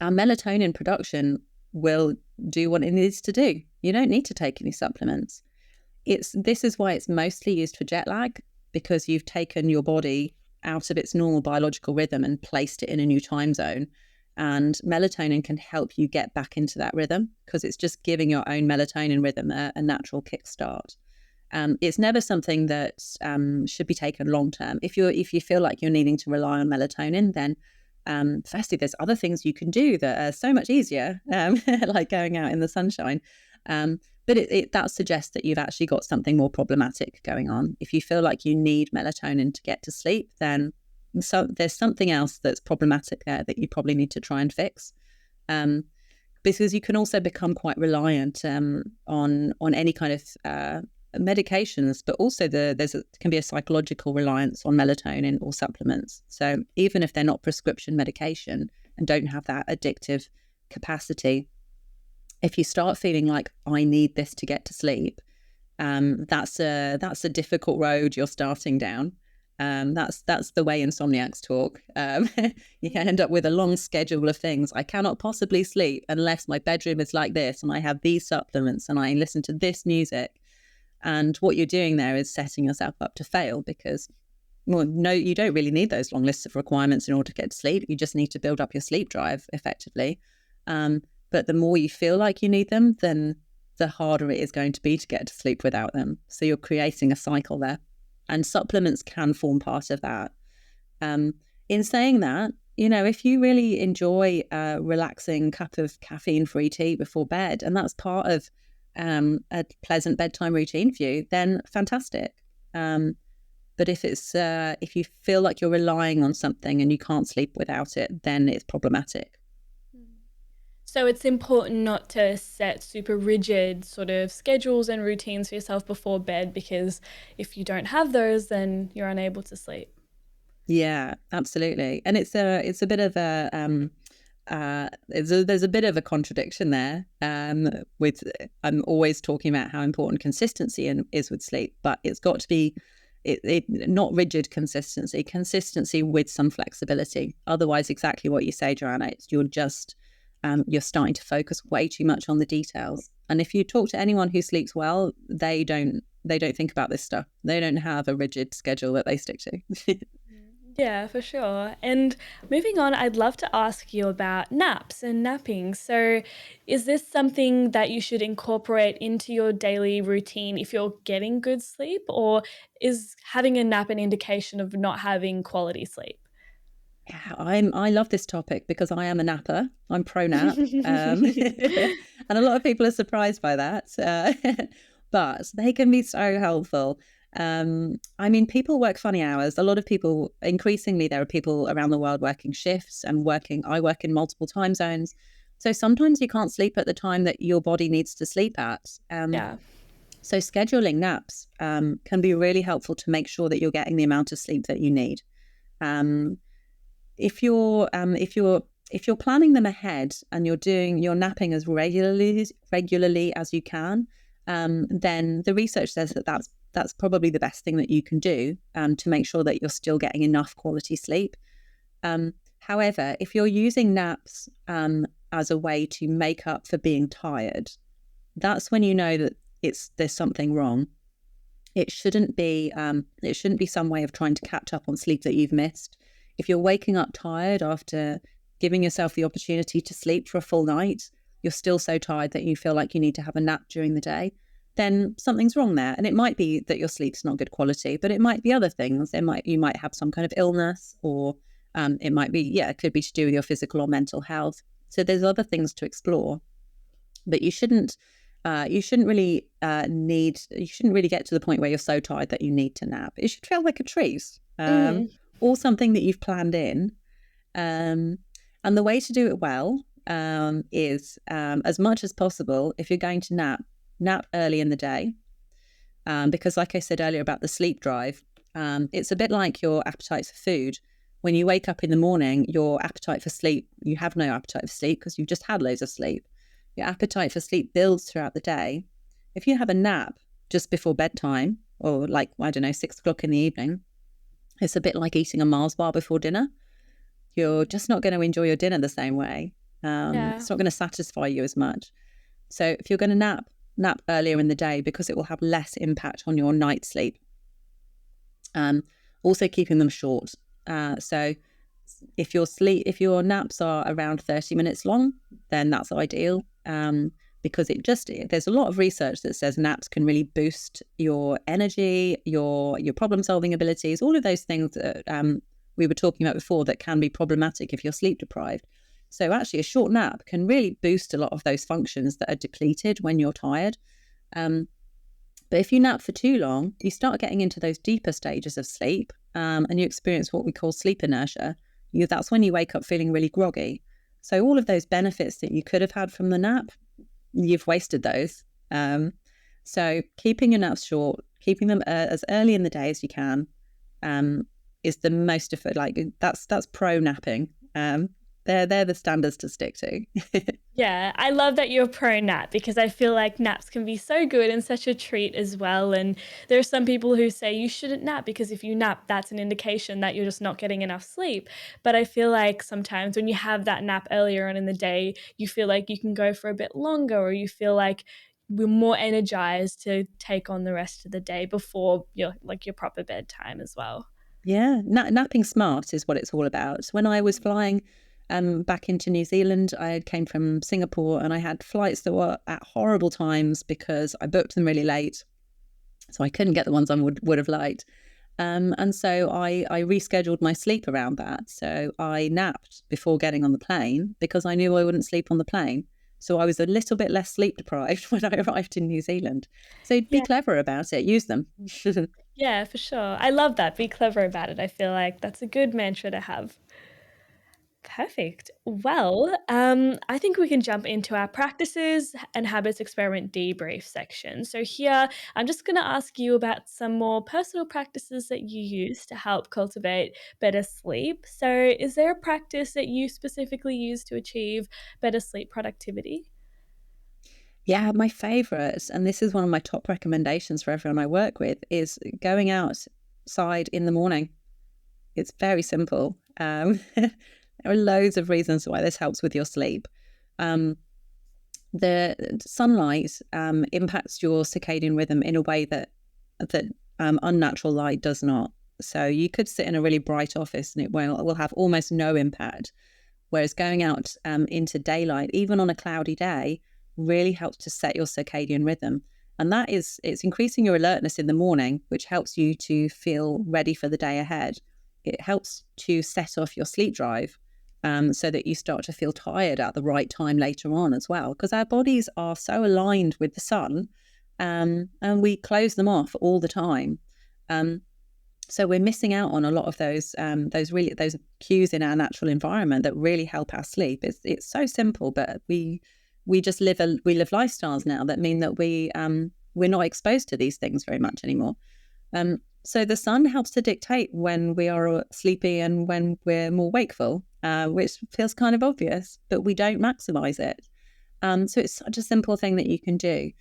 our melatonin production will do what it needs to do. You don't need to take any supplements. This is why it's mostly used for jet lag, because you've taken your body out of its normal biological rhythm and placed it in a new time zone. And melatonin can help you get back into that rhythm because it's just giving your own melatonin rhythm a natural kickstart. It's never something that should be taken long term. If you feel like you're needing to rely on melatonin, then firstly, there's other things you can do that are so much easier, like going out in the sunshine. But that suggests that you've actually got something more problematic going on. If you feel like you need melatonin to get to sleep, then there's something else that's problematic there that you probably need to try and fix. Because you can also become quite reliant on any kind of medications, but also can be a psychological reliance on melatonin or supplements. So even if they're not prescription medication and don't have that addictive capacity, if you start feeling like I need this to get to sleep, that's a difficult road you're starting down. That's the way insomniacs talk. You can end up with a long schedule of things. I cannot possibly sleep unless my bedroom is like this and I have these supplements and I listen to this music. And what you're doing there is setting yourself up to fail because, well, no, you don't really need those long lists of requirements in order to get to sleep. You just need to build up your sleep drive effectively. But the more you feel like you need them, then the harder it is going to be to get to sleep without them. So you're creating a cycle there. And supplements can form part of that. In saying that, if you really enjoy a relaxing cup of caffeine-free tea before bed, and that's part of a pleasant bedtime routine for you, then fantastic. But if you feel like you're relying on something and you can't sleep without it, then it's problematic. So it's important not to set super rigid sort of schedules and routines for yourself before bed, because if you don't have those, then you're unable to sleep. Yeah, absolutely. And it's a bit of a there's a bit of a contradiction there. With I'm always talking about how important consistency is with sleep, but it's got to be not rigid consistency with some flexibility. Otherwise, exactly what you say, Joanna, you're starting to focus way too much on the details. And if you talk to anyone who sleeps well, they don't think about this stuff. They don't have a rigid schedule that they stick to. Yeah, for sure. And moving on, I'd love to ask you about naps and napping. So is this something that you should incorporate into your daily routine if you're getting good sleep, or is having a nap an indication of not having quality sleep? Yeah, I love this topic because I am a napper. I'm pro nap, and a lot of people are surprised by that. But they can be so helpful. People work funny hours. A lot of people, increasingly, there are people around the world working shifts and working. I work in multiple time zones, so sometimes you can't sleep at the time that your body needs to sleep at. Yeah. So scheduling naps can be really helpful to make sure that you're getting the amount of sleep that you need. If you're planning them ahead and you're napping as regularly as you can, then the research says that that's probably the best thing that you can do to make sure that you're still getting enough quality sleep. However, if you're using naps as a way to make up for being tired, that's when you know that there's something wrong. It shouldn't be some way of trying to catch up on sleep that you've missed. If you're waking up tired after giving yourself the opportunity to sleep for a full night, you're still so tired that you feel like you need to have a nap during the day, then something's wrong there. And it might be that your sleep's not good quality, but it might be other things. You might have some kind of illness, or it might be, it could be to do with your physical or mental health. So there's other things to explore, but you shouldn't really get to the point where you're so tired that you need to nap. It should feel like a treat. Or something that you've planned in. And the way to do it well is, as much as possible, if you're going to nap early in the day. Because like I said earlier about the sleep drive, it's a bit like your appetite for food. When you wake up in the morning, your appetite for sleep, you have no appetite for sleep because you've just had loads of sleep. Your appetite for sleep builds throughout the day. If you have a nap just before bedtime, or 6 o'clock in the evening, it's a bit like eating a Mars bar before dinner. You're just not going to enjoy your dinner the same way. It's not going to satisfy you as much. So if you're going to nap earlier in the day, because it will have less impact on your night sleep. Also keeping them short. So if your naps are around 30 minutes long, then that's ideal. Because there's a lot of research that says naps can really boost your energy, your problem solving abilities, all of those things that we were talking about before that can be problematic if you're sleep deprived. So actually a short nap can really boost a lot of those functions that are depleted when you're tired. But if you nap for too long, you start getting into those deeper stages of sleep, and you experience what we call sleep inertia. That's when you wake up feeling really groggy. So all of those benefits that you could have had from the nap, you've wasted those. So keeping your naps short, keeping them as early in the day as you can, is the most that's pro napping. They're the standards to stick to. Yeah, I love that you're pro nap because I feel like naps can be so good and such a treat as well. And there are some people who say you shouldn't nap because if you nap, that's an indication that you're just not getting enough sleep. But I feel like sometimes when you have that nap earlier on in the day, you feel like you can go for a bit longer, or you feel like we're more energized to take on the rest of the day before your proper bedtime as well. Yeah, napping smart is what it's all about. When I was flying back into New Zealand, I came from Singapore and I had flights that were at horrible times because I booked them really late. So I couldn't get the ones I would have liked. And so I rescheduled my sleep around that. So I napped before getting on the plane because I knew I wouldn't sleep on the plane. So I was a little bit less sleep deprived when I arrived in New Zealand. So be Yeah. clever about it. Use them. Yeah, for sure. I love that. Be clever about it. I feel like that's a good mantra to have. Perfect. Well, I think we can jump into our practices and habits experiment debrief section. So, here I'm just going to ask you about some more personal practices that you use to help cultivate better sleep. So, is there a practice that you specifically use to achieve better sleep productivity? Yeah, my favorite, and this is one of my top recommendations for everyone I work with, is going outside in the morning. It's very simple. There are loads of reasons why this helps with your sleep. Um, the sunlight impacts your circadian rhythm in a way that unnatural light does not. So you could sit in a really bright office and it will have almost no impact. Whereas going out into daylight, even on a cloudy day, really helps to set your circadian rhythm. And it's increasing your alertness in the morning, which helps you to feel ready for the day ahead. It helps to set off your sleep drive so that you start to feel tired at the right time later on as well. Because our bodies are so aligned with the sun and we close them off all the time. Um, so we're missing out on a lot of those cues in our natural environment that really help our sleep. It's so simple, but we just we live lifestyles now that mean that we're not exposed to these things very much anymore. So the sun helps to dictate when we are sleepy and when we're more wakeful, which feels kind of obvious, but we don't maximize it. So it's such a simple thing that you can do.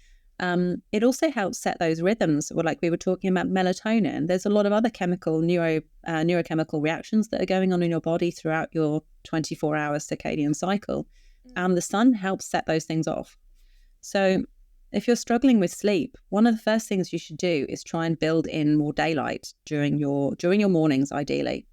It also helps set those rhythms, or like we were talking about melatonin. There's a lot of other neurochemical reactions that are going on in your body throughout your 24-hour circadian cycle. And the sun helps set those things off. So if you're struggling with sleep, one of the first things you should do is try and build in more daylight during your mornings, ideally.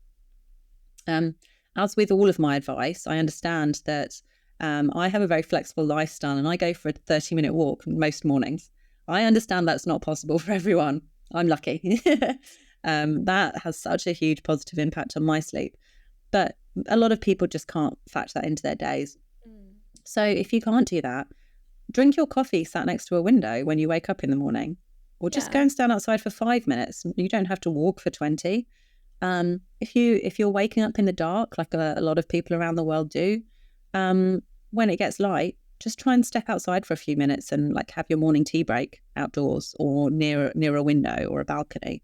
As with all of my advice, I understand that I have a very flexible lifestyle and I go for a 30-minute walk most mornings. I understand that's not possible for everyone. I'm lucky. That has such a huge positive impact on my sleep. But a lot of people just can't factor that into their days. So if you can't do that, drink your coffee sat next to a window when you wake up in the morning, or just go and stand outside for 5 minutes. You don't have to walk for 20. If you're waking up in the dark, like a lot of people around the world do, when it gets light, just try and step outside for a few minutes and like have your morning tea break outdoors or near a window or a balcony.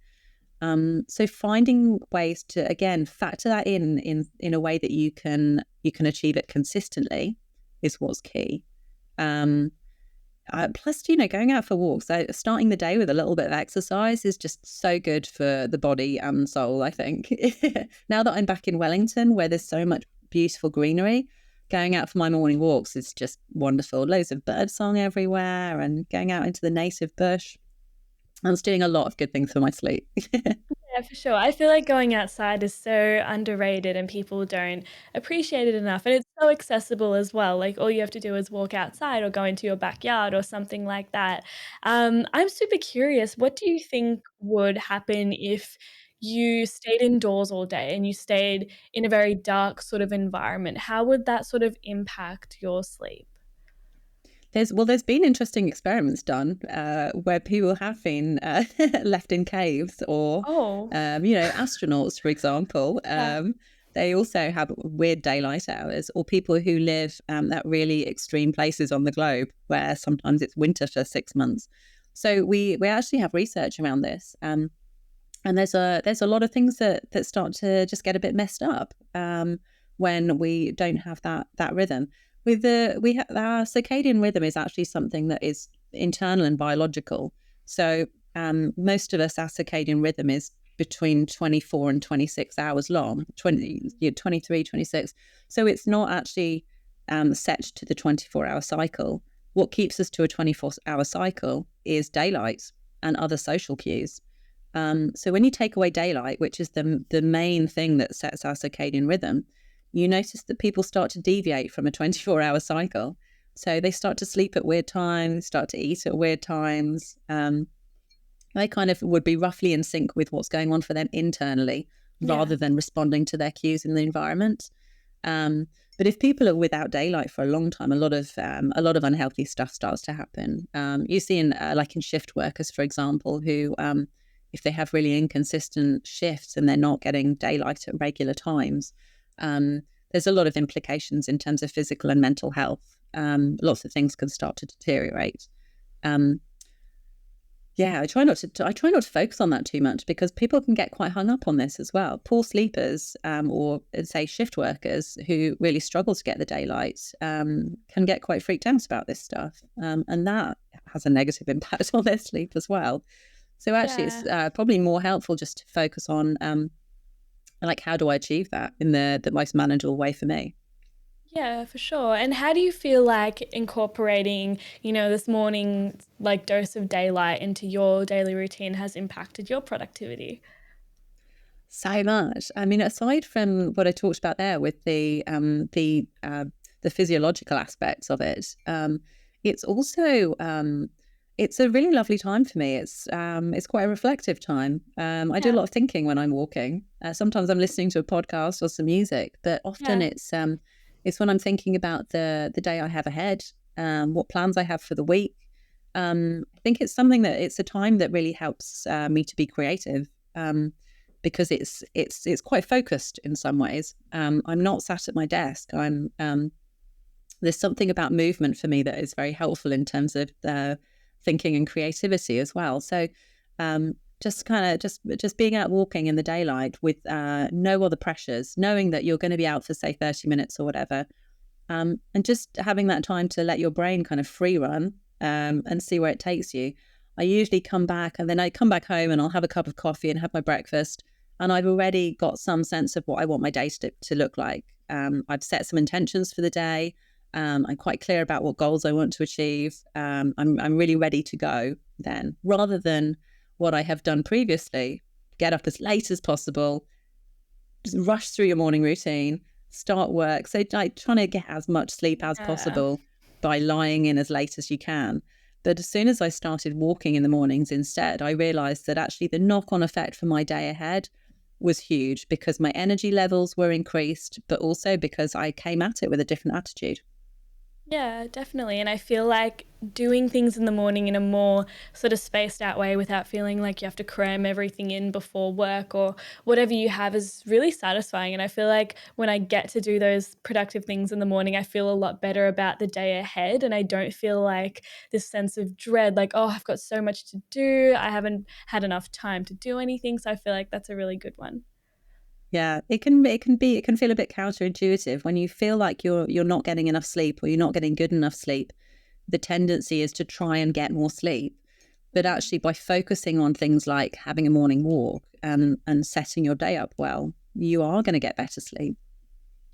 So finding ways to again factor that in a way that you can achieve it consistently is what's key. Plus, going out for walks, starting the day with a little bit of exercise is just so good for the body and soul, I think. Now that I'm back in Wellington, where there's so much beautiful greenery, going out for my morning walks is just wonderful. Loads of birdsong everywhere and going out into the native bush. And it's doing a lot of good things for my sleep. Yeah, for sure. I feel like going outside is so underrated and people don't appreciate it enough. And it's so accessible as well. Like all you have to do is walk outside or go into your backyard or something like that. I'm super curious. What do you think would happen if you stayed indoors all day and you stayed in a very dark sort of environment? How would that sort of impact your sleep? There's been interesting experiments done where people have been left in caves, or Oh, astronauts, for example. yeah. They also have weird daylight hours, or people who live at really extreme places on the globe where sometimes it's winter for 6 months. So we actually have research around this, and there's a lot of things that start to just get a bit messed up when we don't have that rhythm. Our circadian rhythm is actually something that is internal and biological. So most of us, our circadian rhythm is between 24 and 26 hours long, 23, 26. So it's not actually set to the 24-hour cycle. What keeps us to a 24-hour cycle is daylight and other social cues. So when you take away daylight, which is the main thing that sets our circadian rhythm, you notice that people start to deviate from a 24-hour cycle. So they start to sleep at weird times, start to eat at weird times. They kind of would be roughly in sync with what's going on for them internally, rather than responding to their cues in the environment. But if people are without daylight for a long time, a lot of unhealthy stuff starts to happen. You see in shift workers, for example, who if they have really inconsistent shifts and they're not getting daylight at regular times, there's a lot of implications in terms of physical and mental health. Lots of things can start to deteriorate. I try not to focus on that too much, because people can get quite hung up on this as well. Poor sleepers, or say shift workers who really struggle to get the daylight, can get quite freaked out about this stuff, and that has a negative impact on their sleep as well. So actually, it's probably more helpful just to focus on how do I achieve that in the most manageable way for me. Yeah, for sure. And how do you feel like incorporating, this morning dose of daylight into your daily routine has impacted your productivity? So much. I mean, aside from what I talked about there with the physiological aspects of it, it's also it's a really lovely time for me. It's quite a reflective time. I do a lot of thinking when I'm walking. Sometimes I'm listening to a podcast or some music, but often it's when I'm thinking about the day I have ahead, what plans I have for the week. I think it's a time that really helps me to be creative, because it's quite focused in some ways. I'm not sat at my desk. There's something about movement for me that is very helpful in terms of thinking and creativity as well. So just being out walking in the daylight with no other pressures, knowing that you're going to be out for say 30 minutes or whatever, and just having that time to let your brain kind of free run, and see where it takes you. I usually come back home and I'll have a cup of coffee and have my breakfast, and I've already got some sense of what I want my day to look like. I've set some intentions for the day. I'm quite clear about what goals I want to achieve. I'm really ready to go then, rather than what I have done previously: get up as late as possible, just rush through your morning routine, start work. So trying to get as much sleep as possible by lying in as late as you can. But as soon as I started walking in the mornings instead, I realized that actually the knock-on effect for my day ahead was huge, because my energy levels were increased, but also because I came at it with a different attitude. Yeah, definitely. And I feel like doing things in the morning in a more sort of spaced out way without feeling like you have to cram everything in before work or whatever you have is really satisfying. And I feel like when I get to do those productive things in the morning, I feel a lot better about the day ahead. And I don't feel like this sense of dread, like, oh, I've got so much to do. I haven't had enough time to do anything. So I feel like that's a really good one. Yeah, it can feel a bit counterintuitive when you feel like you're not getting enough sleep, or you're not getting good enough sleep. The tendency is to try and get more sleep. But actually, by focusing on things like having a morning walk and setting your day up well, you are going to get better sleep.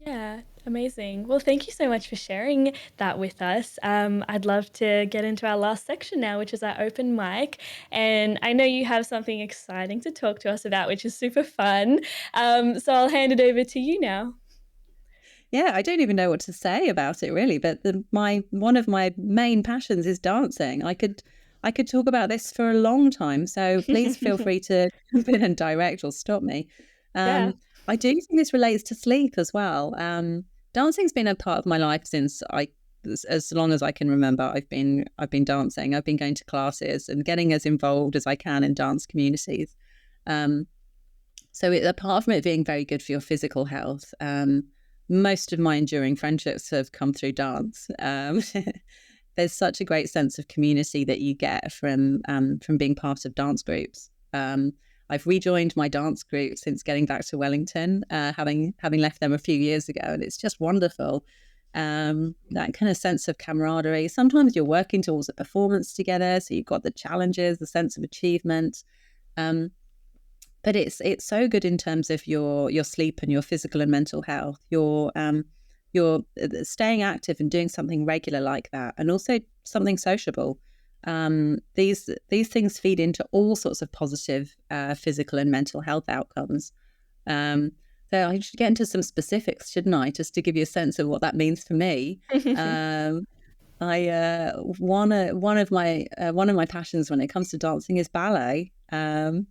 Yeah, amazing. Well, thank you so much for sharing that with us. I'd love to get into our last section now, which is our open mic. And I know you have something exciting to talk to us about, which is super fun. So I'll hand it over to you now. Yeah, I don't even know what to say about it really, but one of my main passions is dancing. I could talk about this for a long time, so please feel free to jump in and direct or stop me. Yeah. Um, I do think this relates to sleep as well. Dancing's been a part of my life since as long as I can remember. I've been dancing. I've been going to classes and getting as involved as I can in dance communities. Um, Apart from it being very good for your physical health, most of my enduring friendships have come through dance. There's such a great sense of community that you get from being part of dance groups. I've rejoined my dance group since getting back to Wellington, having left them a few years ago, and it's just wonderful that kind of sense of camaraderie. Sometimes you're working towards a performance together, so you've got the challenges, the sense of achievement. But it's so good in terms of your sleep and your physical and mental health. You're staying active and doing something regular like that, and also something sociable. These things feed into all sorts of positive physical and mental health outcomes. So I should get into some specifics, shouldn't I, just to give you a sense of what that means for me. One of my passions when it comes to dancing is ballet, and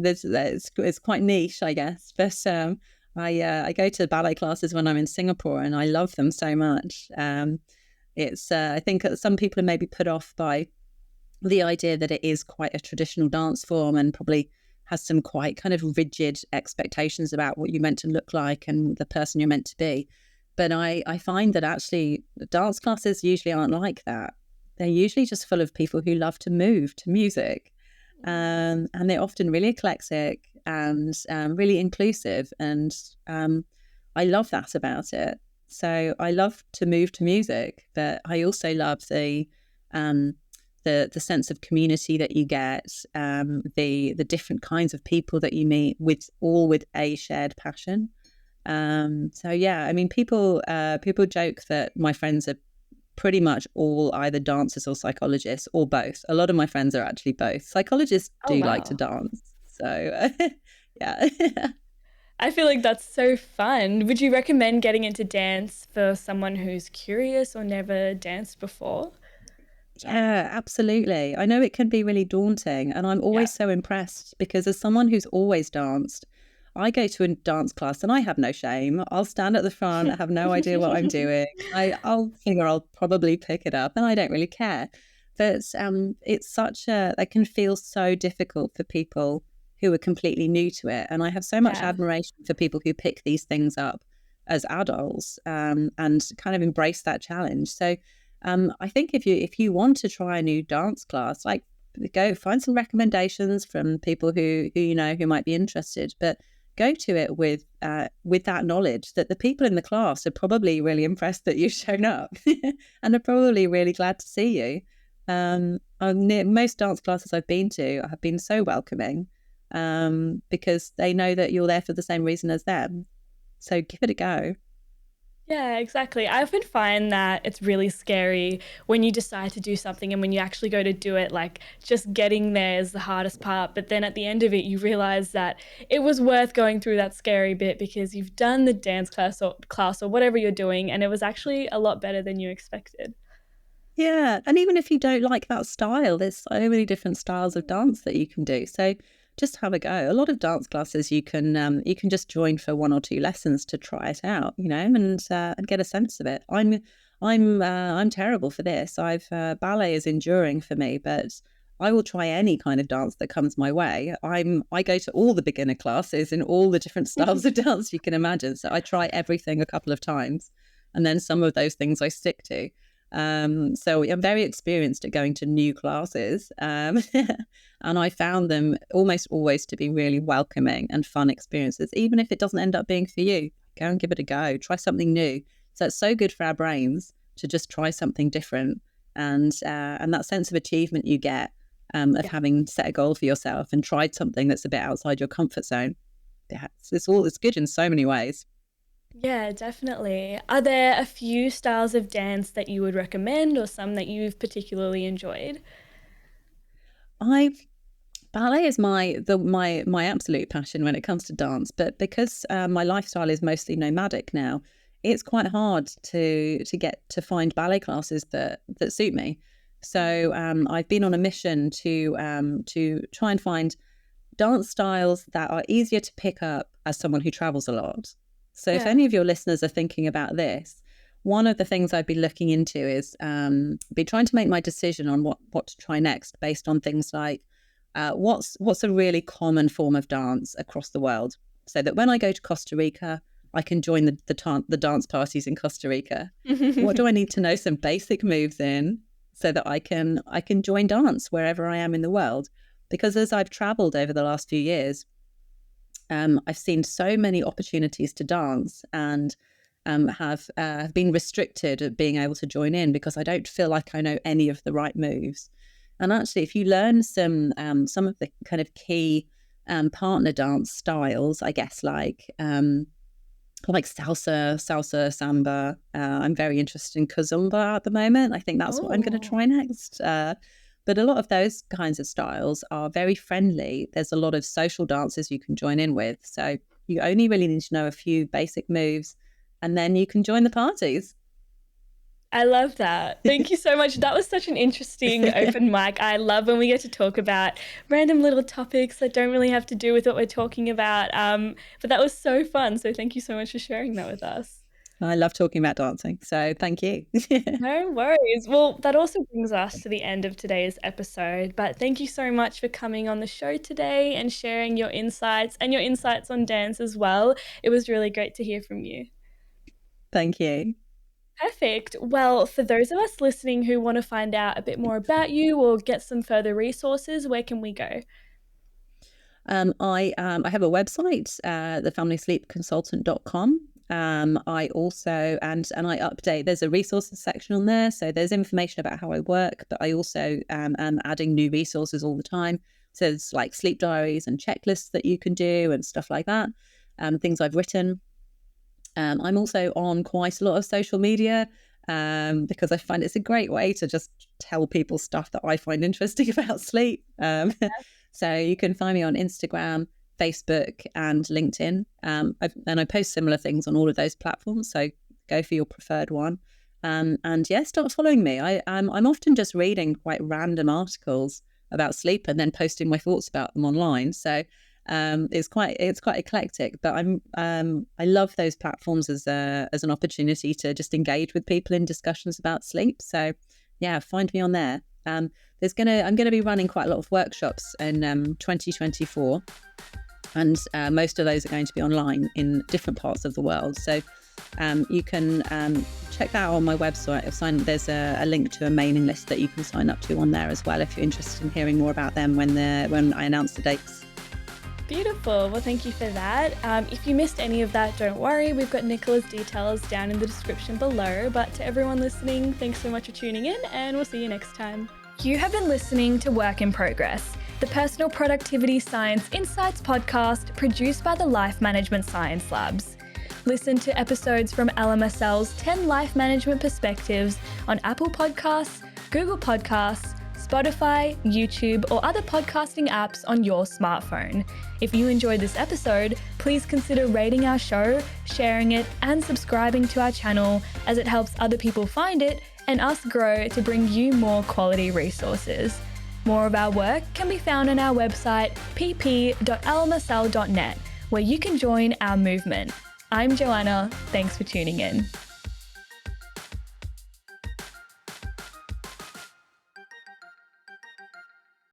it's quite niche, I guess. But I go to ballet classes when I'm in Singapore, and I love them so much. I think some people are maybe put off by the idea that it is quite a traditional dance form and probably has some quite kind of rigid expectations about what you're meant to look like and the person you're meant to be. But I find that actually dance classes usually aren't like that. They're usually just full of people who love to move to music. And they're often really eclectic and really inclusive. And I love that about it. So I love to move to music, but I also love the sense of community that you get, the different kinds of people that you meet with a shared passion. So yeah, I mean, people joke that my friends are pretty much all either dancers or psychologists or both. A lot of my friends are actually both. Psychologists do like to dance. So yeah. I feel like that's so fun. Would you recommend getting into dance for someone who's curious or never danced before? Yeah, absolutely. I know it can be really daunting, and I'm always so impressed because as someone who's always danced, I go to a dance class and I have no shame. I'll stand at the front, I have no idea what I'm doing. I'll figure I'll probably pick it up and I don't really care. But it's it can feel so difficult for people who are completely new to it. And I have so much admiration for people who pick these things up as adults and kind of embrace that challenge. So I think if you want to try a new dance class, like go find some recommendations from people who you know who might be interested, but go to it with that knowledge that the people in the class are probably really impressed that you've shown up and are probably really glad to see you. Most dance classes I've been to have been so welcoming because they know that you're there for the same reason as them. So give it a go. Yeah, exactly. I often find that it's really scary when you decide to do something and when you actually go to do it, like just getting there is the hardest part. But then at the end of it, you realize that it was worth going through that scary bit because you've done the dance class or whatever you're doing, and it was actually a lot better than you expected. Yeah, and even if you don't like that style, there's so many different styles of dance that you can do. So just have a go. A lot of dance classes you can just join for one or two lessons to try it out, you know, and get a sense of it. I'm terrible for this. Ballet is enduring for me, but I will try any kind of dance that comes my way. I go to all the beginner classes in all the different styles of dance you can imagine. So I try everything a couple of times, and then some of those things I stick to. So I'm very experienced at going to new classes, and I found them almost always to be really welcoming and fun experiences, even if it doesn't end up being for you. Go and give it a go. Try something new. So it's so good for our brains to just try something different, and that sense of achievement you get of having set a goal for yourself and tried something that's a bit outside your comfort zone. Yeah, it's good in so many ways. Yeah, definitely. Are there a few styles of dance that you would recommend or some that you've particularly enjoyed? I Ballet is my absolute passion when it comes to dance, but because my lifestyle is mostly nomadic now, it's quite hard to find ballet classes that suit me. So I've been on a mission to try and find dance styles that are easier to pick up as someone who travels a lot. So if Yeah. any of your listeners are thinking about this, one of the things I'd be looking into is be trying to make my decision on what to try next based on things like what's a really common form of dance across the world, so that when I go to Costa Rica, I can join the dance parties in Costa Rica. What do I need to know some basic moves in so that I can join dance wherever I am in the world? Because as I've traveled over the last few years, I've seen so many opportunities to dance, and have been restricted at being able to join in because I don't feel like I know any of the right moves. And actually, if you learn some of the kind of key partner dance styles, I guess, like salsa, samba. I'm very interested in kazumba at the moment. I think that's what I'm going to try next. But a lot of those kinds of styles are very friendly. There's a lot of social dances you can join in with. So you only really need to know a few basic moves and then you can join the parties. I love that. Thank you so much. That was such an interesting open mic. I love when we get to talk about random little topics that don't really have to do with what we're talking about. But that was so fun. So thank you so much for sharing that with us. I love talking about dancing. So thank you. No worries. Well, that also brings us to the end of today's episode. But thank you so much for coming on the show today and sharing your insights and your insights on dance as well. It was really great to hear from you. Thank you. Perfect. Well, for those of us listening who want to find out a bit more about you or get some further resources, where can we go? I have a website, thefamilysleepconsultant.com. I also, and I update, there's a resources section on there. So there's information about how I work, but I also am adding new resources all the time. So there's like sleep diaries and checklists that you can do and stuff like that, things I've written. I'm also on quite a lot of social media because I find it's a great way to just tell people stuff that I find interesting about sleep. So you can find me on Instagram, Facebook and LinkedIn. And I post similar things on all of those platforms. So go for your preferred one. And yeah, start following me. I'm often just reading quite random articles about sleep and then posting my thoughts about them online. So it's quite eclectic, but I love those platforms as an opportunity to just engage with people in discussions about sleep. So yeah, find me on there. I'm going to be running quite a lot of workshops in 2024, and most of those are going to be online in different parts of the world. So you can check that out on my website. There's a link to a mailing list that you can sign up to on there as well if you're interested in hearing more about them when I announce the dates. Beautiful. Well, thank you for that. If you missed any of that, don't worry. We've got Nicola's details down in the description below. But to everyone listening, thanks so much for tuning in, and we'll see you next time. You have been listening to Work in Progress, the Personal Productivity Science Insights podcast produced by the Life Management Science Labs. Listen to episodes from LMSL's 10 Life Management Perspectives on Apple Podcasts, Google Podcasts, Spotify, YouTube, or other podcasting apps on your smartphone. If you enjoyed this episode, please consider rating our show, sharing it, and subscribing to our channel, as it helps other people find it and us grow to bring you more quality resources. More of our work can be found on our website, pp.lmsl.net, where you can join our movement. I'm Joanna. Thanks for tuning in.